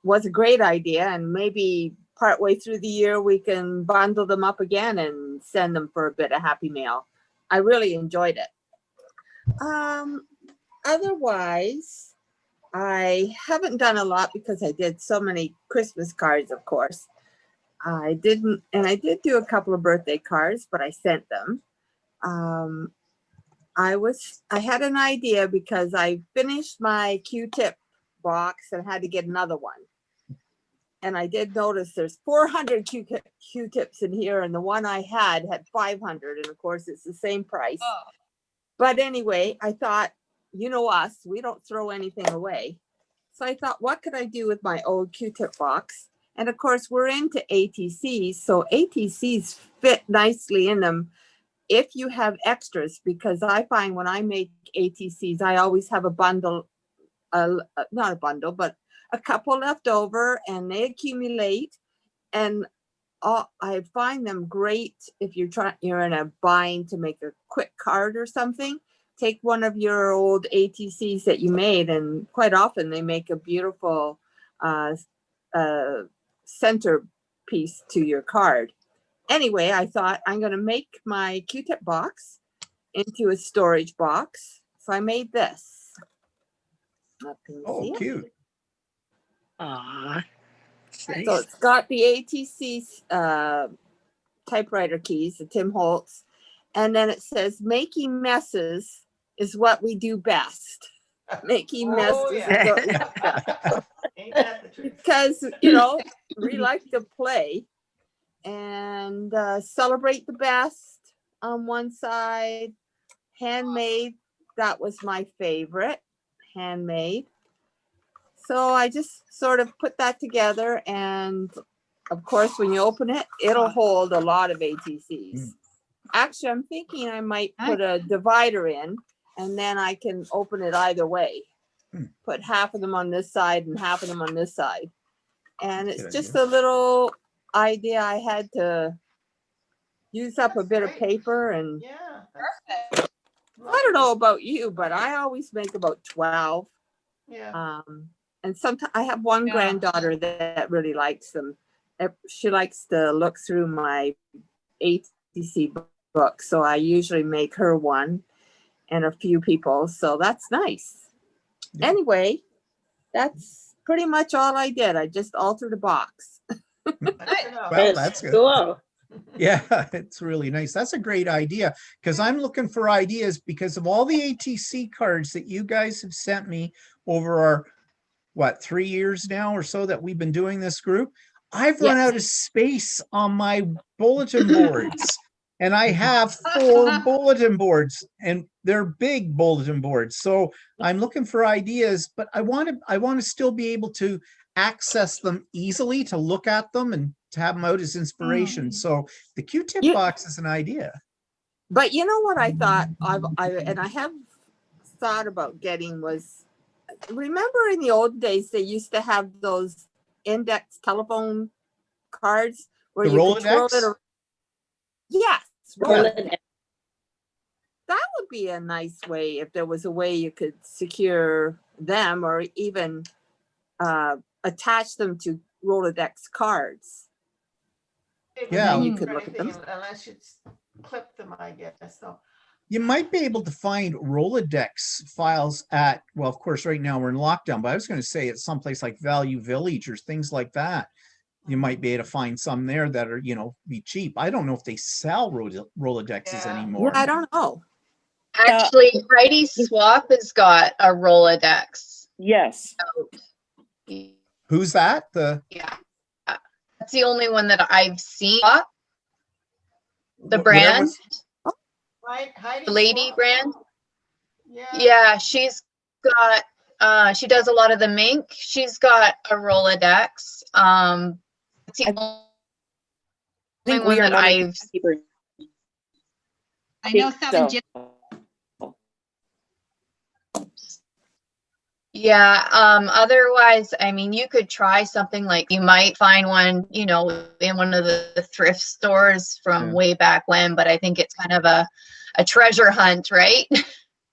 F: was a great idea, and maybe partway through the year we can bundle them up again and send them for a bit of happy mail. I really enjoyed it. Otherwise, I haven't done a lot because I did so many Christmas cards, of course. I did do a couple of birthday cards, but I sent them. I had an idea because I finished my Q-tip box and had to get another one. And I did notice there's 400 Q-tips in here, and the one I had 500, and of course it's the same price.
B: Oh.
F: But anyway, I thought, you know us, we don't throw anything away. So I thought, what could I do with my old Q-tip box? And of course, we're into ATCs, so ATCs fit nicely in them if you have extras, because I find when I make ATCs, I always have a bundle, not a bundle, but a couple left over, and they accumulate. And I find them great if you're in a bind to make a quick card or something. Take one of your old ATCs that you made, and quite often they make a beautiful centerpiece to your card. Anyway, I thought I'm going to make my Q-tip box into a storage box. So I made this. Can you see it?
A: Cute.
H: Aw,
F: So
H: nice.
F: it's got the ATC typewriter keys, the Tim Holtz. And then it says, making messes is what we do best. Making messes
D: Oh,
F: is
D: yeah.
F: what we do best.
D: Ain't that the truth?
F: Because, you know, we like to play and celebrate the best on one side. Handmade, that was my favorite, handmade. So I just sort of put that together, and of course, when you open it, it'll hold a lot of ATCs. Actually, I'm thinking I might put a divider in, and then I can open it either way. Put half of them on this side and half of them on this side. And it's
A: Good
F: just
A: idea.
F: a little idea I had to use up a
D: That's
F: bit of
D: great.
F: paper and
D: Yeah.
B: Perfect.
F: I don't know about you, but I always make about 12.
D: Yeah.
F: And sometimes I have one
B: Yeah.
F: granddaughter that really likes them. She likes to look through my ATC book. So I usually make her one and a few people. So that's nice.
A: Yeah.
F: Anyway, that's pretty much all I did. I just altered a box.
D: That's enough.
A: Well, that's good.
E: Cool.
A: Yeah, it's really nice. That's a great idea because I'm looking for ideas because of all the ATC cards that you guys have sent me over our, what, 3 years now or so that we've been doing this group. I've run
F: Yes.
A: out of space on my bulletin boards. And I have 4 bulletin boards and they're big bulletin boards. So I'm looking for ideas, but I want to still be able to access them easily, to look at them and to have them out as inspiration. So the Q-tip
F: Yeah.
A: box is an idea.
F: But you know what I thought I have thought about getting was, remember in the old days they used to have those index telephone cards where
A: The
F: you could twirl
A: Rolodex?
F: it around. Yes,
A: Yeah.
F: Rolodex. That would be a nice way if there was a way you could secure them or even attach them to Rolodex cards.
A: Yeah.
F: And then you could look at them.
D: Unless you clip them, I guess. So
A: You might be able to find Rolodex files at, well, of course, right now we're in lockdown, but I was going to say at someplace like Value Village or things like that. You might be able to find some there that are, be cheap. I don't know if they sell Rolodexes
D: Yeah.
A: anymore.
F: Yeah, I don't know.
G: Actually, Heidi Swap has got a Rolodex.
C: Yes.
A: Who's that?
G: Yeah. That's the only one that I've seen. The
A: Where
G: brand,
A: was-
D: Heidi
G: the lady
D: Swan?
G: brand.
D: Yeah.
G: Yeah, she's got, she does a lot of the mink. She's got a Rolodex. It's the
C: I
G: only
C: think
G: one
C: we are
G: that
C: not
G: I've,
B: I know
C: so.
B: 7
G: yeah, otherwise, I mean, you could try something like, you might find one, in one of the thrift stores from
A: Yeah.
G: way back when, but I think it's kind of a treasure hunt, right?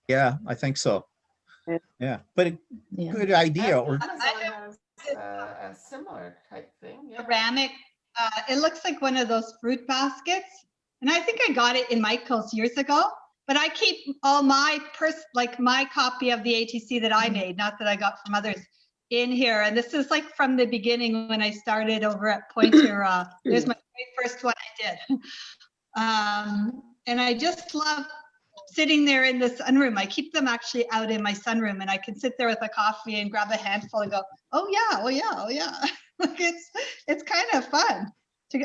A: Yeah, I think so. Yeah, but
G: Yeah.
A: good idea. Or
D: Amazon has a similar type thing. Yeah.
B: ceramic. It looks like one of those fruit baskets. And I think I got it in Michael's years ago, but I keep all my my copy of the ATC that I made, not that I got from others, in here. And this is like from the beginning when I started over at Pointer. There's my very first one I did. And I just love sitting there in the sunroom. I keep them actually out in my sunroom and I can sit there with a coffee and grab a handful and go, oh yeah, oh yeah, oh yeah. Like it's kind of fun.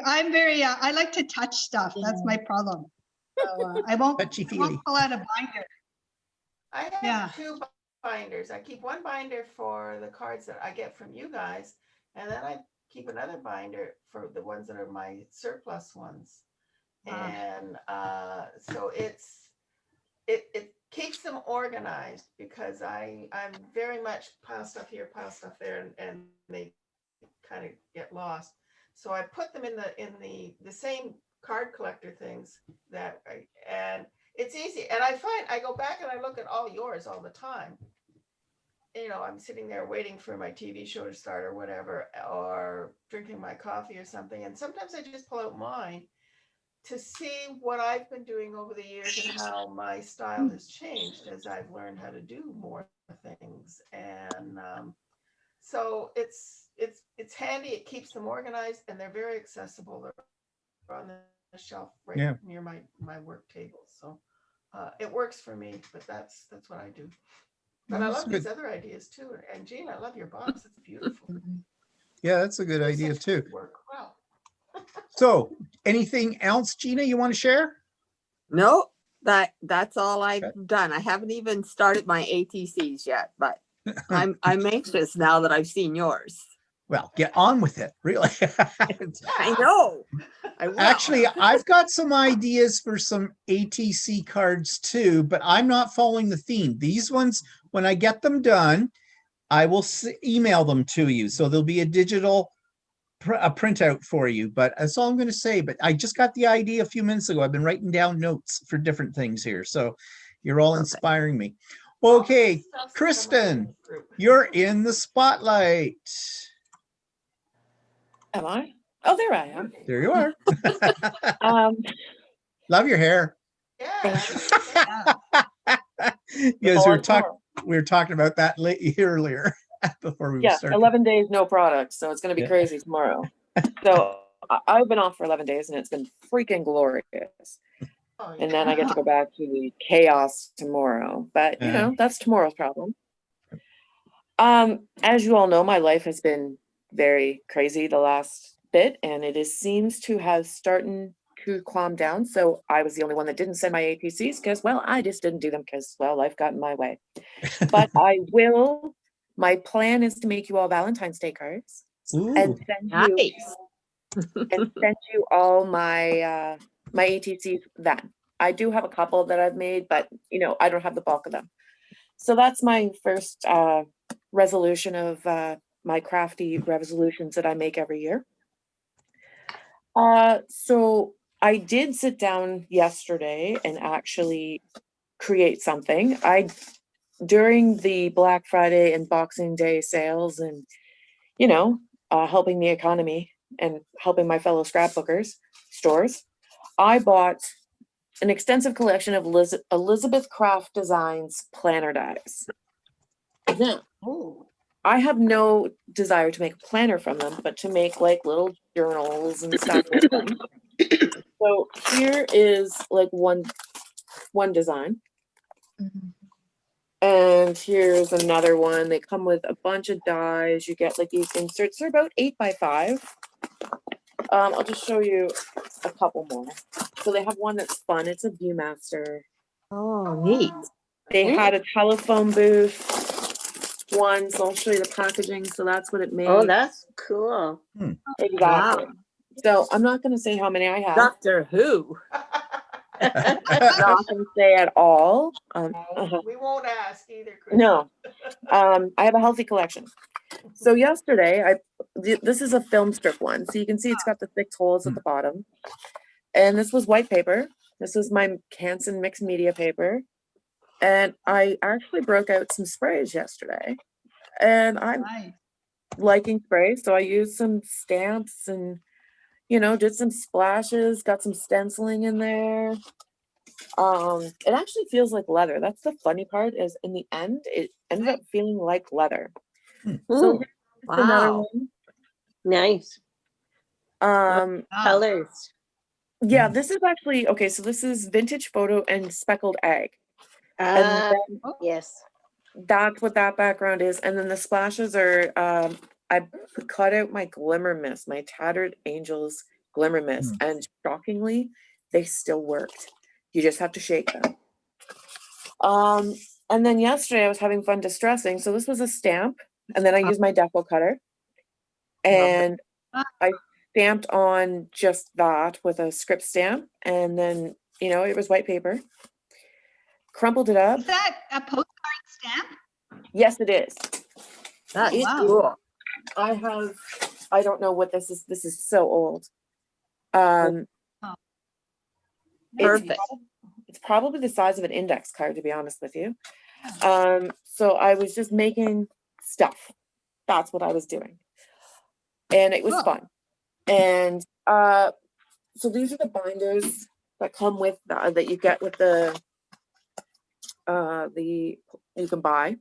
B: I'm very, I like to touch stuff. That's my problem. So I won't
A: touchy-feely.
B: pull out a binder.
D: I have
B: Yeah.
D: 2 binders. I keep one binder for the cards that I get from you guys, and then I keep another binder for the ones that are my surplus ones. And so it keeps them organized because I'm very much pile stuff here, pile stuff there, and they kind of get lost. So I put them in the same card collector things and it's easy. And I find I go back and I look at all yours all the time. I'm sitting there waiting for my TV show to start or whatever, or drinking my coffee or something. And sometimes I just pull out mine to see what I've been doing over the years and how my style has changed as I've learned how to do more things. And so it's handy. It keeps them organized and they're very accessible. They're on the shelf right near my work table. So it works for me, but that's what I do. But I love these other ideas too. And Jean, I love your box. It's beautiful.
A: Yeah, that's a good idea too.
D: Work well.
A: So anything else, Gina, you want to share?
F: No, that's all I've done. I haven't even started my ATCs yet, but I'm anxious now that I've seen yours.
A: Well, get on with it, really.
F: I know. I will.
A: Actually, I've got some ideas for some ATC cards too, but I'm not following the theme. These ones, when I get them done, I will email them to you. So there'll be a digital a printout for you, but that's all I'm going to say. But I just got the idea a few minutes ago. I've been writing down notes for different things here. So you're all inspiring me. Okay, Kristen, you're in the spotlight.
C: Am I? Oh, there I am.
A: There you are. Love your hair.
D: Yeah.
A: Yes,
C: all tomorrow.
A: we were talking about that earlier before we
C: Yeah,
A: started.
C: 11 days, no product. So it's going to be
A: Yeah.
C: crazy tomorrow. So I've been off for 11 days and it's been freaking glorious.
D: Oh,
C: And then I get to go back to the chaos tomorrow. But, you know, that's tomorrow's problem. As you all know, my life has been very crazy the last bit, and it seems to have started to calm down. So I was the only one that didn't send my APCs because, well, I just didn't do them because, well, life got in my way. But I will. My plan is to make you all Valentine's Day cards and send you all my my ATCs then. I do have a couple that I've made, but you know, I don't have the bulk of them. So that's my first resolution of my crafty resolutions that I make every year. So I did sit down yesterday and actually create something. During the Black Friday and Boxing Day sales and, you know, helping the economy and helping my fellow scrapbookers stores, I bought an extensive collection of Elizabeth Craft Designs planner dies. Now, I have no desire to make a planner from them, but to make like little journals and stuff with them. So here is like one design. And here's another one. They come with a bunch of dies. You get like these inserts. They're about 8x5. I'll just show you a couple more. So they have one that's fun. It's a Viewmaster.
F: Oh, neat.
C: They had a telephone booth one, so I'll show you the packaging. So that's what it made.
E: Oh, that's cool.
C: Exactly.
F: Wow.
C: So I'm not going to say how many I have.
F: Doctor Who.
C: I'm not going to say at all.
D: We won't ask either, Chris.
C: No. I have a healthy collection. So yesterday, this is a film strip one. So you can see it's got the 6 holes at the bottom. And this was white paper. This is my Canson mixed media paper. And I actually broke out some sprays yesterday. And I'm liking sprays. So I used some stamps and, you know, did some splashes, got some stenciling in there. It actually feels like leather. That's the funny part, is in the end, it ended up feeling like leather. So here's another one.
E: Nice. Colors.
C: Yeah, this is actually, okay, so this is vintage photo and speckled egg. And then,
E: Yes.
C: that's what that background is. And then the splashes are, I cut out my Glimmer Mist, my Tattered Angels Glimmer Mist. And shockingly, they still worked. You just have to shake them. And then yesterday I was having fun distressing. So this was a stamp. And then I used my Deco cutter. And I stamped on just that with a script stamp. And then, you know, it was white paper. Crumpled it up.
B: Is that a postcard stamp?
C: Yes, it is.
F: That's
B: wow.
F: cool.
C: I don't know what this is. This is so old.
F: Perfect.
C: It's probably the size of an index card, to be honest with you. So I was just making stuff. That's what I was doing. And it was fun. And so these are the binders that come with that you get with the you can buy.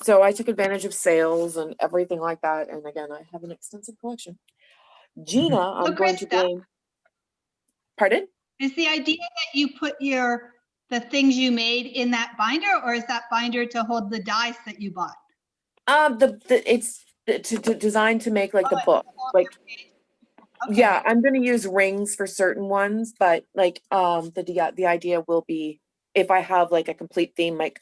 C: So I took advantage of sales and everything like that. And again, I have an extensive collection. Gina, I'm going to blame. Pardon? Is
B: the idea that you put the things you made in that binder, or is that binder to hold the dies that you bought?
C: It's designed to make like the book. Like, yeah, I'm going to use rings for certain ones, but like the idea will be if I have like a complete theme, like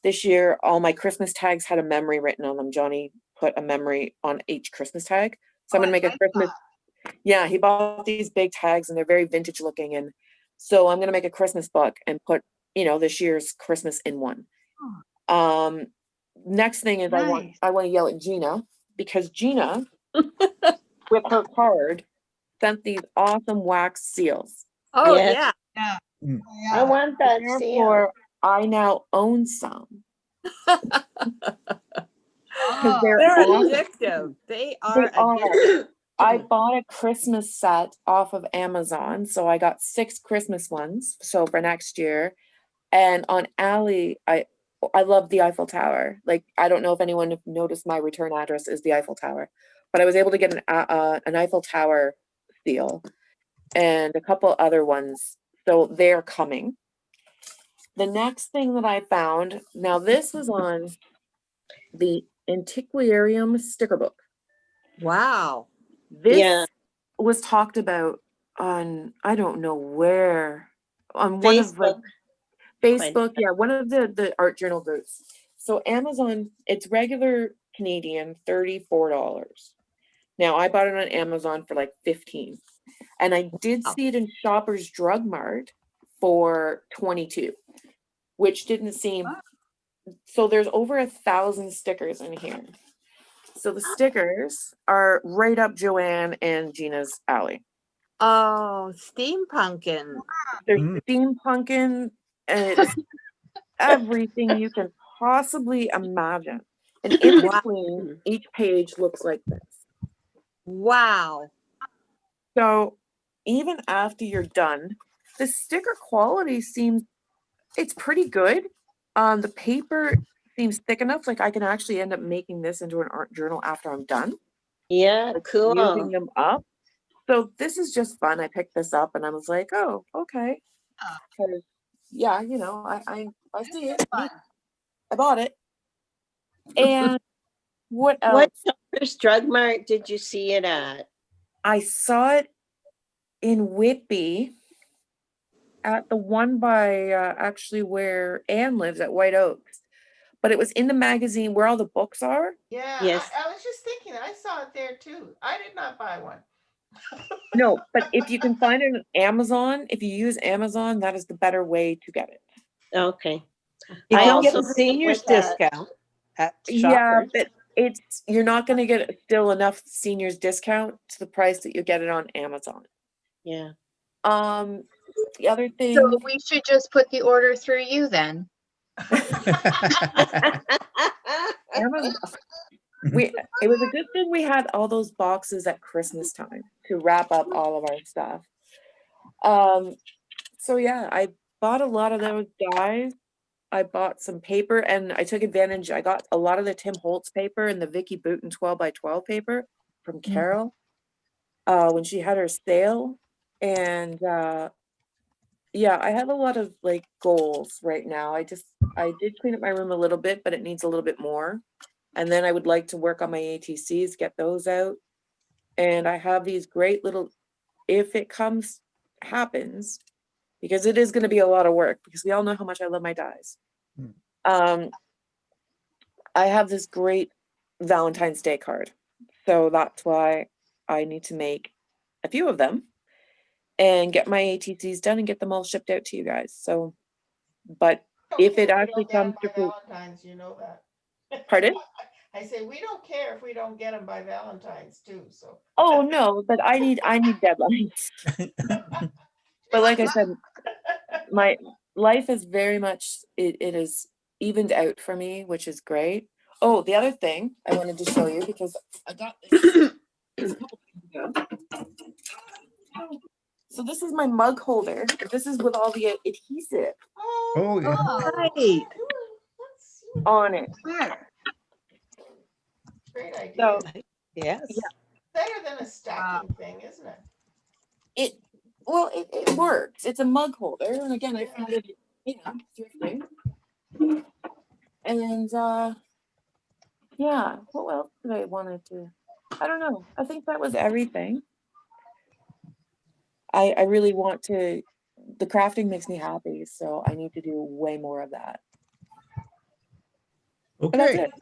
C: this year, all my Christmas tags had a memory written on them. Johnny put a memory on each Christmas tag. So I'm going to make a Christmas. Yeah, he bought these big tags and they're very vintage looking. And so I'm going to make a Christmas book and put, you know, this year's Christmas in one. Next thing is I want to yell at Gina because Gina with her card, sent these awesome wax seals.
F: Oh,
E: Yes.
F: yeah.
A: Mm.
E: I want that seal.
C: Therefore, I now own some. Because
B: Oh,
C: they're
F: They're
C: awesome.
F: addictive. They
C: They
F: are
C: are.
F: addictive.
C: I bought a Christmas set off of Amazon, so I got 6 Christmas ones. So for next year, and on Ally, I love the Eiffel Tower. Like, I don't know if anyone noticed my return address is the Eiffel Tower, but I was able to get an Eiffel Tower seal and a couple other ones. So they're coming. The next thing that I found, now this was on the Antiquirium sticker book.
F: Wow.
C: This
E: Yeah.
C: was talked about on, I don't know where, on one of like
E: Facebook.
C: Facebook, yeah, one of the art journal groups. So Amazon, it's regular Canadian, $34. Now I bought it on Amazon for like 15. And I did
F: Oh.
C: see it in Shoppers Drug Mart for 22, which didn't seem, so there's over 1,000 stickers in here. So the stickers are right up Joanne and Gina's alley.
F: Oh, steampunkin.
C: They're
A: Mm.
C: steampunkin', and it's everything you can possibly imagine. And in
F: Wow.
C: between, each page looks like this.
F: Wow.
C: So even after you're done, the sticker quality seems, it's pretty good. The paper seems thick enough, like I can actually end up making this into an art journal after I'm done.
E: Yeah,
C: Like,
E: cool.
C: using them up. So this is just fun. I picked this up and I was like, oh, okay. 'Cause, yeah, you know, I see it.
B: fun.
C: I bought it. And what else?
E: What Shoppers Drug Mart did you see it at?
C: I saw it in Whitby at the one by actually where Anne lives at White Oaks. But it was in the magazine where all the books are.
D: Yeah,
E: Yes.
D: I was just thinking, I saw it there too. I did not buy one.
C: No, but if you can find it on Amazon, if you use Amazon, that is the better way to get it.
E: Okay.
H: You
E: I
H: can get
E: also
H: a
E: did it
H: senior's
E: with that.
H: discount at
C: Yeah,
H: Shoppers.
C: but it's, you're not going to get still enough seniors discount to the price that you get it on Amazon.
E: Yeah.
C: The other thing,
G: So we should just put the order through you then.
C: Amazon, it was a good thing we had all those boxes at Christmas time to wrap up all of our stuff. So yeah, I bought a lot of those dies. I bought some paper and I took advantage. I got a lot of the Tim Holtz paper and the Vicky Booten 12 by 12 paper from Carol when she had her sale. And yeah, I have a lot of like goals right now. I did clean up my room a little bit, but it needs a little bit more. And then I would like to work on my ATCs, get those out. And I have these great little, if it happens, because it is going to be a lot of work because we all know how much I love my dies. I have this great Valentine's Day card. So that's why I need to make a few of them and get my ATCs done and get them all shipped out to you guys. So, but if it actually comes to
D: Valentine's, you know that.
C: Pardon?
D: I say we don't care if we don't get them by Valentine's too. So.
C: Oh no, but I need deadlines. But like I said, my life is very much, it is evened out for me, which is great. Oh, the other thing I wanted to show you because I got this a couple days ago. So this is my mug holder. This is with all the adhesive
A: Oh, yeah.
F: Right.
C: on it.
D: Great idea.
C: So
H: Yes.
C: yeah.
D: Better than a stacking thing, isn't it?
C: It works. It's a mug holder, and again, I found it, you know, thrifting. And yeah, what else did I wanted to? I don't know. I think that was everything. I really want to. The crafting makes me happy, so I need to do way more of that. And that's
A: Okay,
C: it.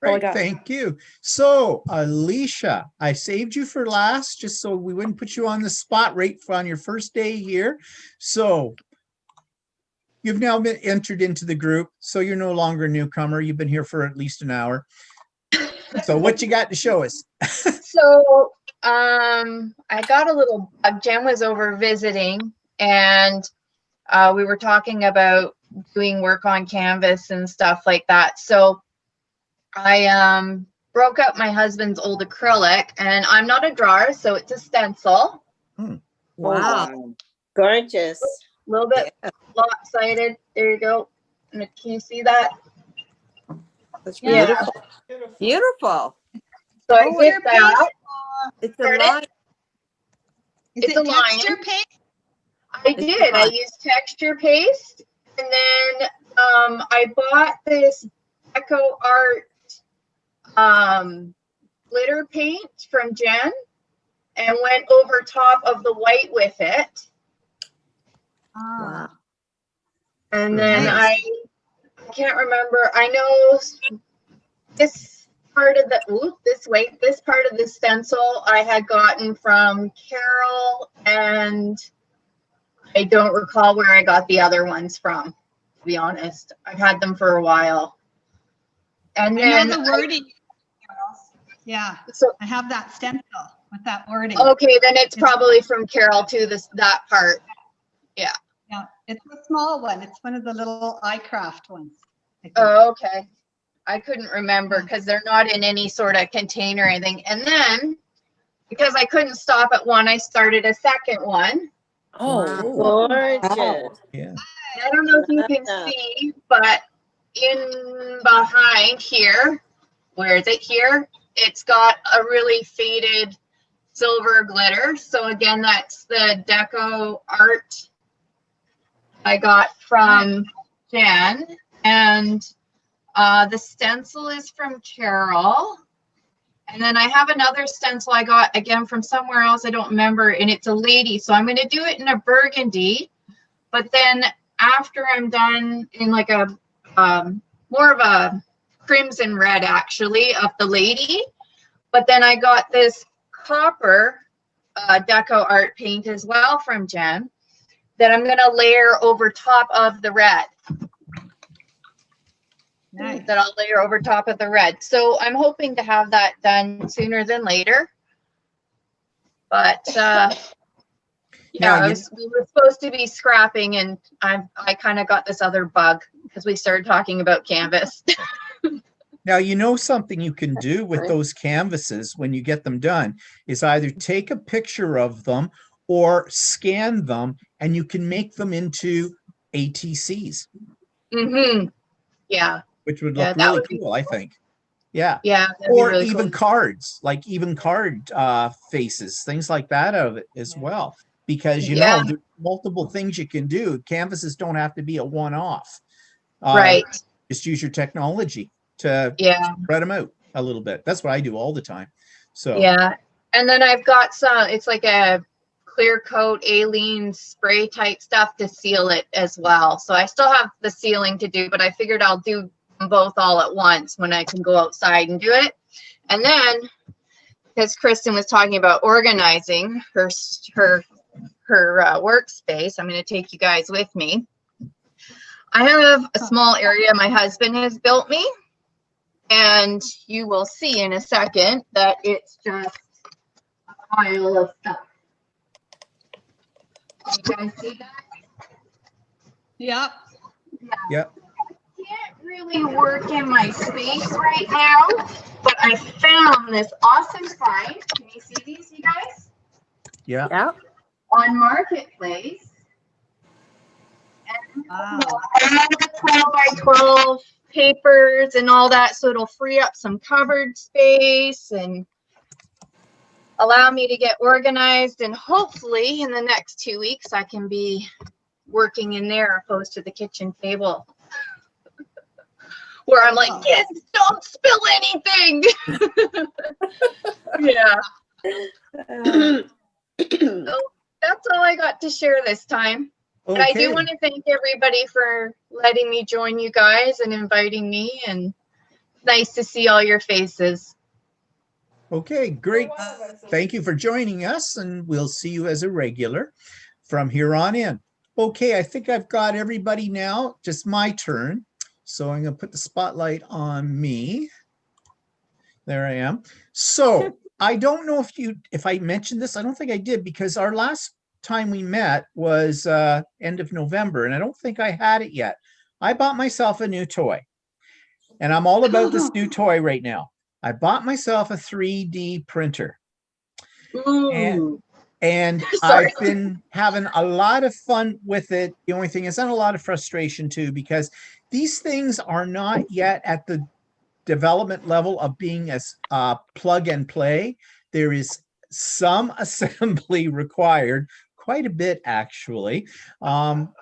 C: All I
A: great,
C: got.
A: thank you. So Alicia, I saved you for last, just so we wouldn't put you on the spot right on your first day here. So you've now been entered into the group, so you're no longer a newcomer. You've been here for at least an hour. So what you got to show us?
G: So I got a little bug. Jen was over visiting, and we were talking about doing work on canvas and stuff like that. So I broke up my husband's old acrylic, and I'm not a drawer, so it's a stencil.
F: Wow.
E: Gorgeous.
G: A little bit lopsided. There you go. And can you see that?
H: That's
B: Yeah.
H: beautiful.
F: Beautiful.
G: So I
B: Oh,
G: did
B: your
G: that.
F: It's a
G: Pardon?
F: line.
B: Is
G: It's
B: it
G: a lion.
B: texture paste?
G: I
F: It's
G: did. I
F: fun.
G: used texture paste, and then I bought this Echo Art glitter paint from Jen, and went over top of the white with it.
F: Wow.
G: And then
A: Nice.
G: I can't remember. I know this part of the this part of the stencil I had gotten from Carol, and I don't recall where I got the other ones from, to be honest. I've had them for a while. And
B: I
G: then
B: know the wording. Yeah,
G: so
B: I have that stencil with that wording.
G: okay, then it's probably from Carol too, that part.
B: Yeah, it's a small one. It's one of the little iCraft ones. I think.
G: Oh, okay. I couldn't remember because they're not in any sort of container or anything. And then because I couldn't stop at one, I started a second one.
C: Oh,
E: Gorgeous.
A: Yeah.
G: I don't know if you can
E: Love that.
G: see, but in behind here, where is it here? It's got a really faded silver glitter. So again, that's the deco art I got from Jen. And the stencil is from Carol. And then I have another stencil I got again from somewhere else. I don't remember. And it's a lady. So I'm going to do it in a burgundy. But then after I'm done in like a more of a crimson red actually of the lady. But then I got this copper deco art paint as well from Jen that I'm going to layer over top of the red.
B: Nice.
G: That I'll layer over top of the red. So I'm hoping to have that done sooner than later. But
A: Now,
G: yeah, we were supposed to be scrapping, and I kind of got this other bug because we started talking about canvas.
A: Now, you know something you can do with those canvases when you get them done is either take a picture of them or scan them, and you can make them into ATCs,
G: Mm-hmm. Yeah.
A: which would
G: Yeah,
A: look
G: that
A: really
G: would be
A: cool, I think. Yeah.
G: Yeah. That'd be
A: Or
G: really
A: even
G: cool.
A: cards, like even card faces, things like that out of it as well. Because, you
G: Yeah.
A: know, there's multiple things you can do. Canvases don't have to be a one-off.
G: Right.
A: Just use your technology to
G: Yeah.
A: spread them out a little bit. That's what I do all the time. So
G: Yeah. And then I've got some, it's like a clear coat Alene spray type stuff to seal it as well. So I still have the sealing to do, but I figured I'll do them both all at once when I can go outside and do it. And then, because Kristen was talking about organizing her workspace, I'm going to take you guys with me. I have a small area my husband has built me, and you will see in a second that it's just a pile of stuff. You guys see that?
B: Yep.
A: Yep.
G: I can't really work in my space right now, but I found this awesome find. Can you see these, you guys?
A: Yeah.
F: Yeah.
G: On Marketplace. And
B: Wow.
G: I have the 12 by 12 papers and all that, so it'll free up some cupboard space and allow me to get organized. And hopefully in the next 2 weeks, I can be working in there opposed to the kitchen table. Where I'm like, kids, don't spill anything. Yeah. So that's all I got to share this time. And I do want to thank everybody for letting me join you guys and inviting me, and nice to see all your faces.
A: Okay, great. Thank you for joining us, and we'll see you as a regular from here on in. Okay, I think I've got everybody now. Just my turn. So I'm going to put the spotlight on me. There I am. So I don't know if I mentioned this. I don't think I did, because our last time we met was end of November, and I don't think I had it yet. I bought myself a new toy, and I'm all about this new toy right now. I bought myself a 3D printer, and
G: Ooh.
A: I've
G: Sorry.
A: been having a lot of fun with it. The only thing is, and a lot of frustration too, because these things are not yet at the development level of being as plug and play. There is some assembly required, quite a bit actually.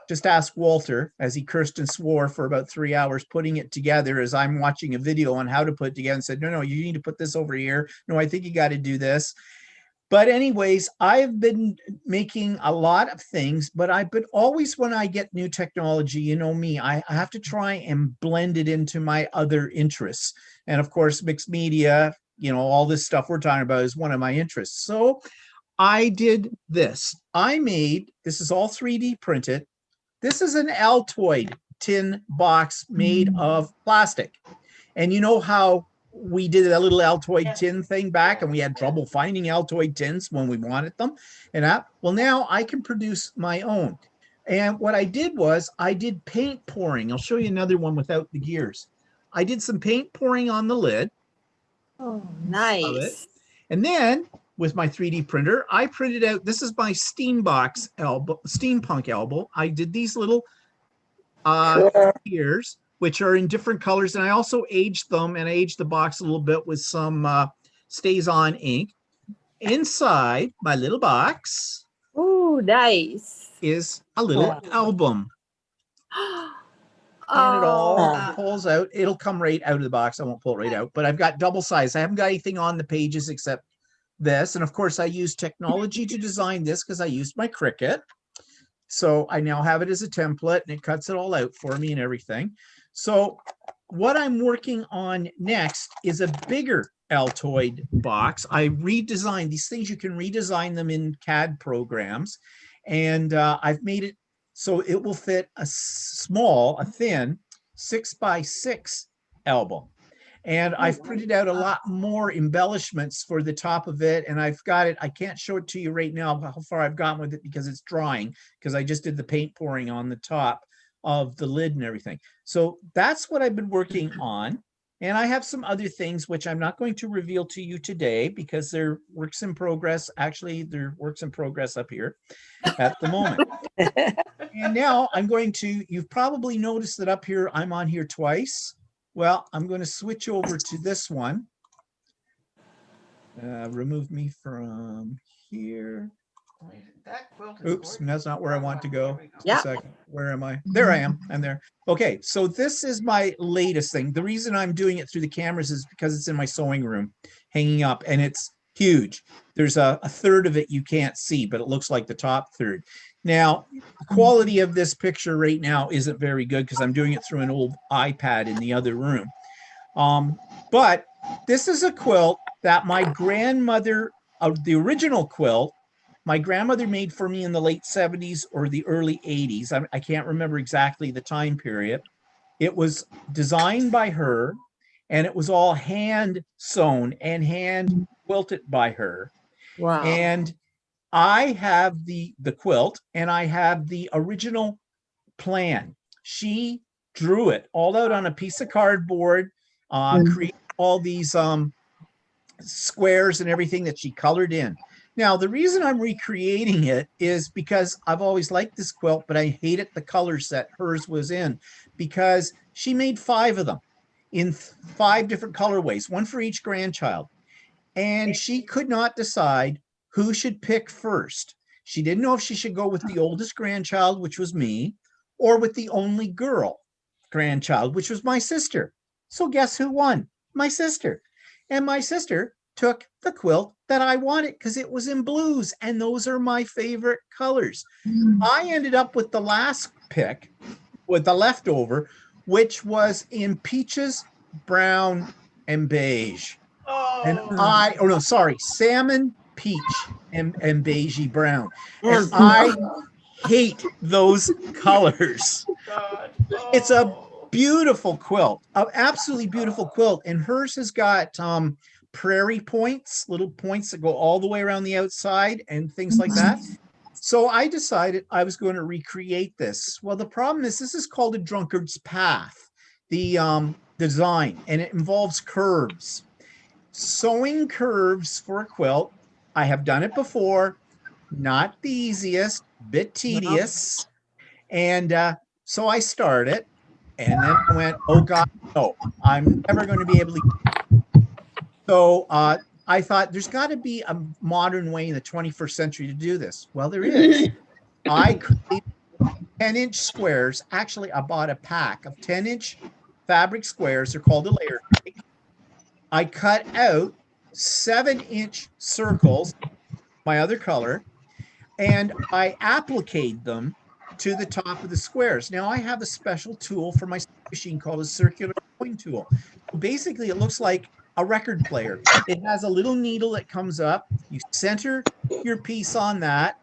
A: Just ask Walter, as he cursed and swore for about 3 hours putting it together, as I'm watching a video on how to put it together, and said, no, you need to put this over here. No, I think you got to do this. But anyways, I've been making a lot of things, but always, when I get new technology, you know me, I have to try and blend it into my other interests. And of course, mixed media, all this stuff we're talking about is one of my interests. So I did this. This is all 3D printed. This is an Altoid tin box made of plastic. And you know how we did a little Altoid tin thing back, and we had trouble finding Altoid tins when we wanted them. Well, now I can produce my own. And what I did was I did paint pouring. I'll show you another one without the gears. I did some paint pouring on the lid.
F: Oh,
A: of it.
F: nice.
A: And then with my 3D printer, I printed out, this is my steampunk elbow. I did these little ears, which are in different colors. And I also aged them, and I aged the box a little bit with some Stays On ink. Inside my little box
F: Oh, nice.
A: is a little album.
F: Oh,
A: And it all pulls out. It'll come right out of the box. I won't pull it right out, but I've got double size. I haven't got anything on the pages except this. And of course, I used technology to design this because I used my Cricut. So I now have it as a template, and it cuts it all out for me and everything. So what I'm working on next is a bigger Altoid box. I redesigned these things. You can redesign them in CAD programs. And I've made it so it will fit a thin 6x6 album. And I've printed out a lot more embellishments for the top of it. And I've got it. I can't show it to you right now how far I've gotten with it, because it's drying, because I just did the paint pouring on the top of the lid and everything. So that's what I've been working on. And I have some other things which I'm not going to reveal to you today, because they're works in progress. Actually, they're works in progress up here at the moment. And now you've probably noticed that up here, I'm on here twice. Well, I'm going to switch over to this one. Remove me from here. Oops, that's not where I want to go.
F: Yeah.
A: A second. Where am I? There I am. I'm there. Okay, so this is my latest thing. The reason I'm doing it through the cameras is because it's in my sewing room, hanging up, and it's huge. There's a third of it you can't see, but it looks like the top third. Now, the quality of this picture right now isn't very good because I'm doing it through an old iPad in the other room. But this is a quilt that my grandmother, the original quilt, my grandmother made for me in the late 70s or the early 80s. I can't remember exactly the time period. It was designed by her, and it was all hand sewn and hand quilted by her.
F: wow.
A: And I have the quilt, and I have the original plan. She drew it all out on a piece of cardboard, created all these squares and everything that she colored in. Now, the reason I'm recreating it is because I've always liked this quilt, but I hated the colors that hers was in, because she made 5 of them in 5 different colorways, one for each grandchild. And she could not decide who should pick first. She didn't know if she should go with the oldest grandchild, which was me, or with the only girl grandchild, which was my sister. So guess who won? My sister. And my sister took the quilt that I wanted because it was in blues, and those are my favorite colors. I ended up with the last pick, with the leftover, which was in peaches, brown, and beige. And salmon, peach, and beigey brown. And I hate those colors. It's a beautiful quilt, an absolutely beautiful quilt. And hers has got prairie points, little points that go all the way around the outside and things like that. So I decided I was going to recreate this. Well, the problem is this is called a drunkard's path, the design, and it involves curves. Sewing curves for a quilt. I have done it before, not the easiest, bit tedious. And so I started, and then I went, oh God, no, I'm never going to be able to. So I thought there's got to be a modern way in the 21st century to do this. Well, there is. I created 10-inch squares. Actually, I bought a pack of 10-inch fabric squares. They're called a layer cake. I cut out 7-inch circles, my other color, and I appliqued them to the top of the squares. Now I have a special tool for my machine called a circular coin tool. Basically, it looks like a record player. It has a little needle that comes up. You center your piece on that.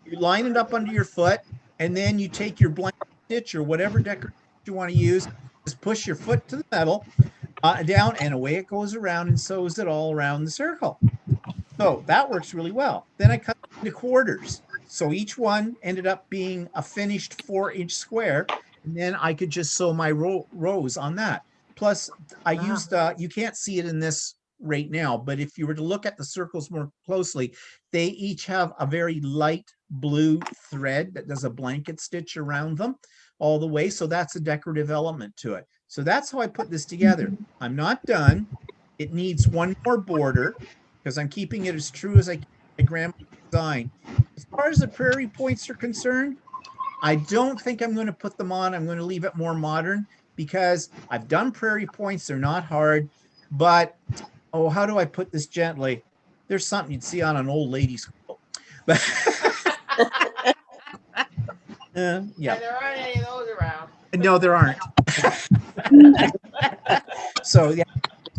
A: You line it up under your foot, and then you take your blank stitch or whatever decoration you want to use. Just push your foot to the metal, down, and away it goes around and sews it all around the circle. So that works really well. Then I cut it into quarters. So each one ended up being a finished 4-inch square. And then I could just sew my rows on that. Plus, I used, you can't see it in this right now, but if you were to look at the circles more closely, they each have a very light blue thread that does a blanket stitch around them all the way. So that's a decorative element to it. So that's how I put this together. I'm not done. It needs one more border because I'm keeping it as true as I can my grandma's design. As far as the prairie points are concerned, I don't think I'm going to put them on. I'm going to leave it more modern because I've done prairie points. They're not hard, but oh, how do I put this gently? There's something you'd see on an old lady's quilt. But yeah.
D: And there aren't any of those around.
A: No, there aren't. So yeah.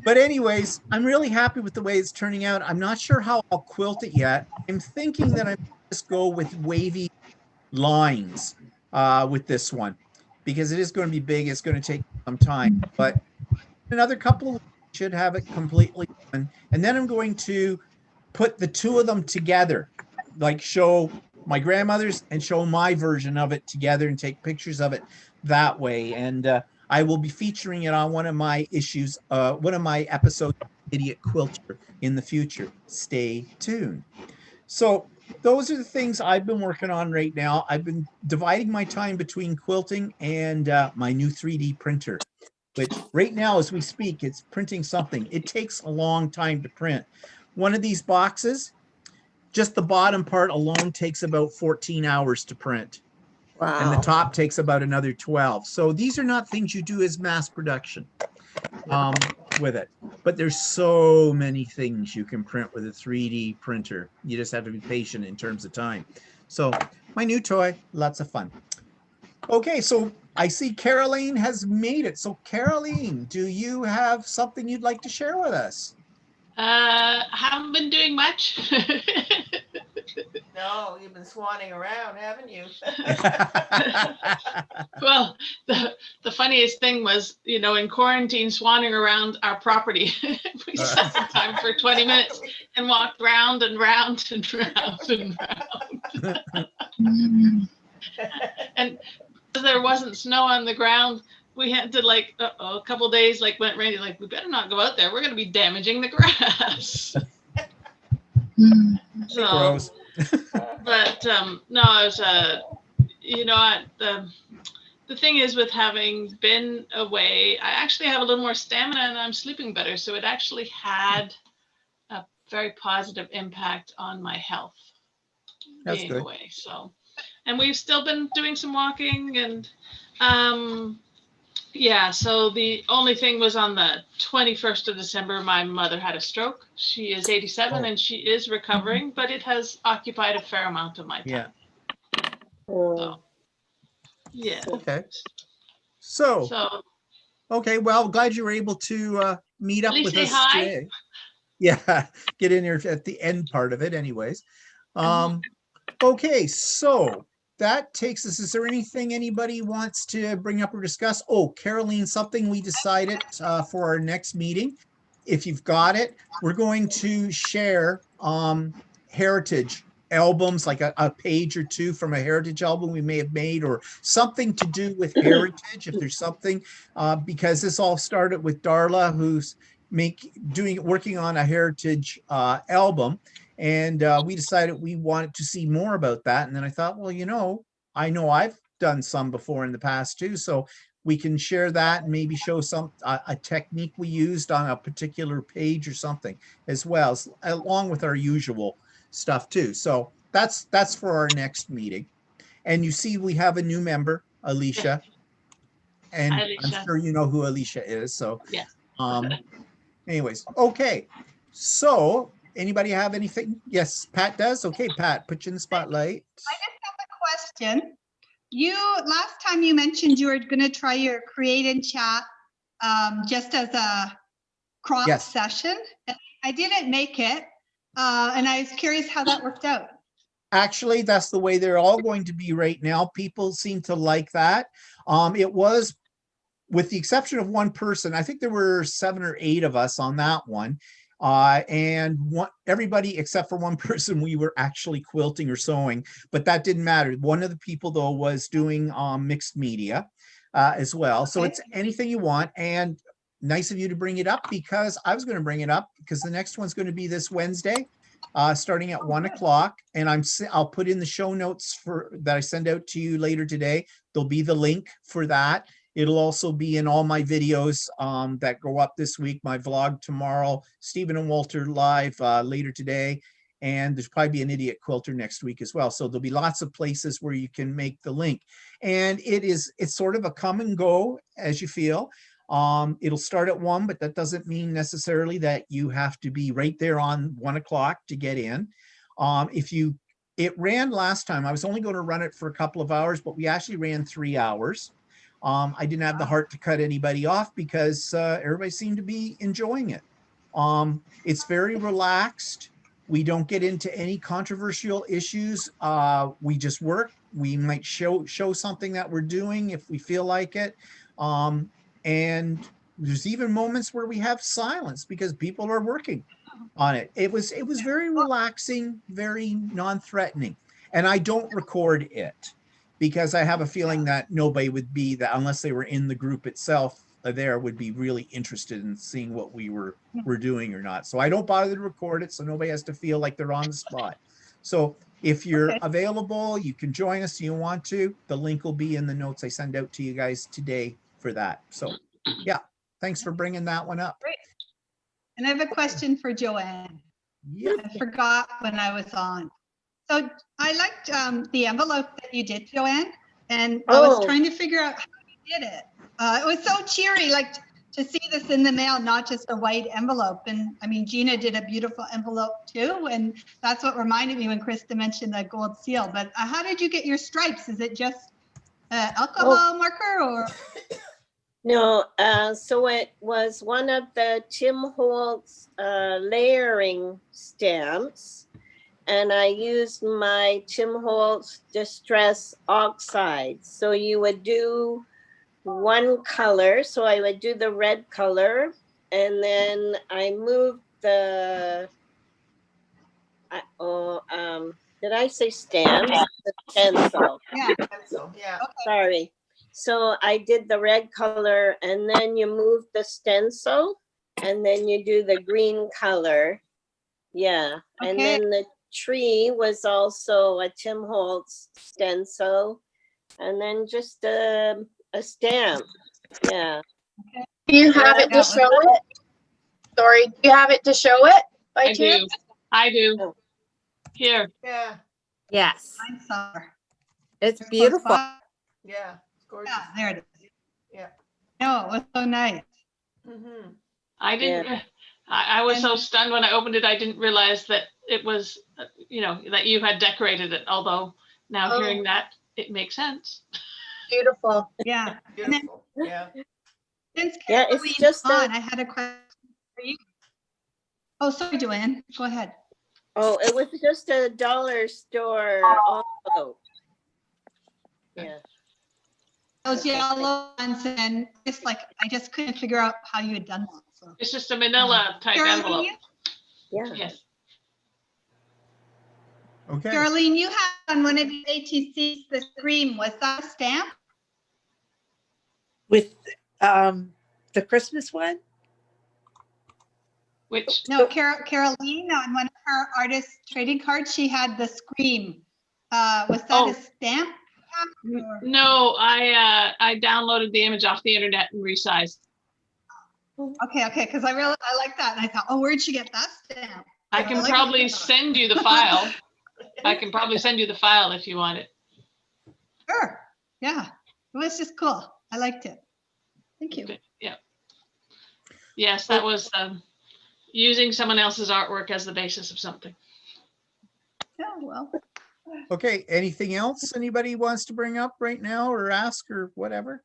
A: But anyways, I'm really happy with the way it's turning out. I'm not sure how I'll quilt it yet. I'm thinking that I just go with wavy lines with this one because it is going to be big. It's going to take some time, but another couple of weeks should have it completely done. And then I'm going to put the two of them together, like show my grandmother's and show my version of it together and take pictures of it that way. And I will be featuring it on one of my issues, one of my episodes of Idiot Quilter in the future. Stay tuned. So those are the things I've been working on right now. I've been dividing my time between quilting and my new 3D printer, which right now as we speak, it's printing something. It takes a long time to print. One of these boxes, just the bottom part alone takes about 14 hours to print.
F: Wow.
A: And the top takes about another 12. So these are not things you do as mass production with it. But there's so many things you can print with a 3D printer. You just have to be patient in terms of time. So my new toy, lots of fun. Okay, so I see Caroline has made it. So Caroline, do you have something you'd like to share with us?
I: Haven't been doing much.
D: No, you've been swanning around, haven't you?
I: Well, the funniest thing was, you know, in quarantine, swanning around our property. We sat in time for 20 minutes and walked round and round and round and round. And there wasn't snow on the ground. We had to like a couple days, like went Randy, like we better not go out there. We're going to be damaging the grass. So,
A: Gross.
I: but no, I was you know, the thing is with having been away, I actually have a little more stamina and I'm sleeping better. So it actually had a very positive impact on my health.
A: That's
I: being
A: good.
I: away. So, and we've still been doing some walking and yeah, so the only thing was on the 21st of December, my mother had a stroke. She is 87 and she is recovering, but it has occupied a fair amount of my time.
A: Yeah.
I: So, yeah.
A: Okay. So, okay, well, glad you were able to meet up
I: At least
A: with
I: say
A: us
I: hi.
A: today. Yeah, get in there at the end part of it anyways. Okay, so that takes us, is there anything anybody wants to bring up or discuss? Oh, Caroline, something we decided for our next meeting. if you've got it, we're going to share heritage albums, like a page or two from a heritage album we may have made, or something to do with heritage, if there's something, because this all started with Darla, who's working on a heritage album. And we decided we wanted to see more about that. And then I thought, well, I know I've done some before in the past too. So we can share that and maybe show a technique we used on a particular page or something as well, along with our usual stuff too. So that's for our next meeting. And you see, we have a new member, Alicia. And
I: Hi,
A: I'm
I: Alicia.
A: sure you know who Alicia is. So
I: Yeah.
A: anyways, okay. So anybody have anything? Yes, Pat does. Okay, Pat, put you in the spotlight.
B: I just have a question. Last time you mentioned you were going to try your create and chat just as a cross
A: Yes.
B: session. And I didn't make it. And I was curious how that worked out.
A: Actually, that's the way they're all going to be right now. People seem to like that. It was, with the exception of one person, I think there were 7 or 8 of us on that one. Everybody except for one person, we were actually quilting or sewing, but that didn't matter. One of the people though was doing mixed media as well. So it's anything you want. And nice of you to bring it up, because I was going to bring it up because the next one's going to be this Wednesday, starting at 1 o'clock. And I'll put in the show notes that I send out to you later today. There'll be the link for that. It'll also be in all my videos that go up this week, my vlog tomorrow, Stephen and Walter live later today, and there's probably be an idiot quilter next week as well. So there'll be lots of places where you can make the link. And it's sort of a come and go as you feel. It'll start at 1, but that doesn't mean necessarily that you have to be right there on 1 o'clock to get in. It ran last time, I was only going to run it for a couple of hours, but we actually ran 3 hours. I didn't have the heart to cut anybody off because everybody seemed to be enjoying it. It's very relaxed. We don't get into any controversial issues. We just work. We might show something that we're doing if we feel like it. And there's even moments where we have silence because people are working on it. It was very relaxing, very non-threatening. And I don't record it, because I have a feeling that nobody would be, that unless they were in the group itself, would be really interested in seeing what we were doing or not. So I don't bother to record it, so nobody has to feel like they're on the spot. So if you're available, you can join us if you want to. The link will be in the notes I send out to you guys today for that. So yeah, thanks for bringing that one up.
B: Great. And I have a question for Joanne.
A: Yeah.
B: I forgot when I was on. So I liked the envelope that you did, Joanne, and I was trying to figure out how you did it. It was so cheery, like to see this in the mail, not just a white envelope. And I mean, Gina did a beautiful envelope too. And that's what reminded me when Krista mentioned the gold seal. But how did you get your stripes? Is it just alcohol marker or?
E: No, so it was one of the Tim Holtz layering stamps. And I used my Tim Holtz Distress Oxide. So you would do one color. So I would do the red color. And then I moved the, did I say stamps? The stencil.
B: Yeah.
D: Pencil, yeah.
B: Okay.
E: Sorry. So I did the red color, and then you move the stencil, and then you do the green color. Yeah. And
B: Okay.
E: then the tree was also a Tim Holtz stencil, and then just a stamp. Yeah.
G: Do you have it to show it? Sorry, do you have it to show it by
I: I
G: chance?
I: do. I do. Here.
D: Yeah,
F: Yes,
B: I'm sorry.
F: it's beautiful.
D: yeah, it's gorgeous.
B: Yeah, there it is.
D: Yeah.
B: No, it was so nice.
D: Mm-hmm.
I: I didn't. I was so stunned when I opened it. I didn't realize that it was, that you had decorated it. Although now hearing that, it makes sense.
G: Beautiful.
B: Yeah.
D: Beautiful, yeah.
B: Since
E: Yeah,
B: Caroline's
E: it's just
B: on, I had a question for you. Oh, sorry, Joanne. Go ahead.
E: Oh, it was just a dollar store envelope. Yeah.
B: those yellow ones, and just like, I just couldn't figure out how you had done that, so.
I: It's just a manila type
B: Darlene,
I: envelope.
E: Yeah.
I: Yes.
A: Okay.
B: Darlene, you had on one of the ATCs, the scream, was that a stamp?
H: With the Christmas one?
I: Which,
B: No, Caroline, on one of her artist trading cards, she had the scream. Was that
I: Oh.
B: a stamp? Or-
I: no, I downloaded the image off the internet and resized.
B: Okay, because I like that, and I thought, oh, where'd she get that stamp?
I: I
B: So
I: can
B: like
I: probably
B: it.
I: send you the file. I can probably send you the file if you want it.
B: Sure, yeah, it was just cool. I liked it. Thank you.
I: Okay, yeah. Yes, that was using someone else's artwork as the basis of something.
B: Yeah, well,
A: Okay, anything else anybody wants to bring up right now or ask or whatever?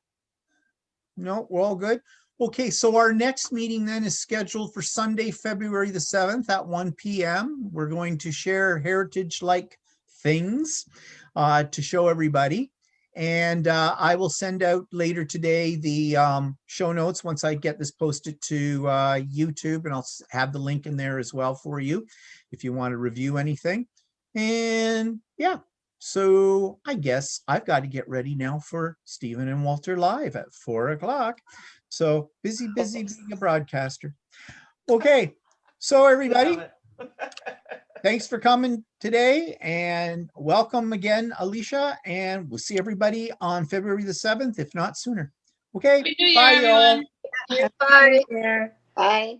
A: No, we're all good. Okay, so our next meeting then is scheduled for Sunday, February the 7th at 1 p.m. We're going to share heritage-like things to show everybody. And I will send out later today the show notes once I get this posted to YouTube, and I'll have the link in there as well for you if you want to review anything. And yeah, so I guess I've got to get ready now for Stephen and Walter Live at 4 o'clock. So busy being a broadcaster. Okay, so everybody, thanks for coming today and welcome again, Alicia. And we'll see everybody on February the 7th, if not sooner. Okay,
I: Happy New Year,
A: bye y'all.
I: everyone.
G: Bye.
E: Bye.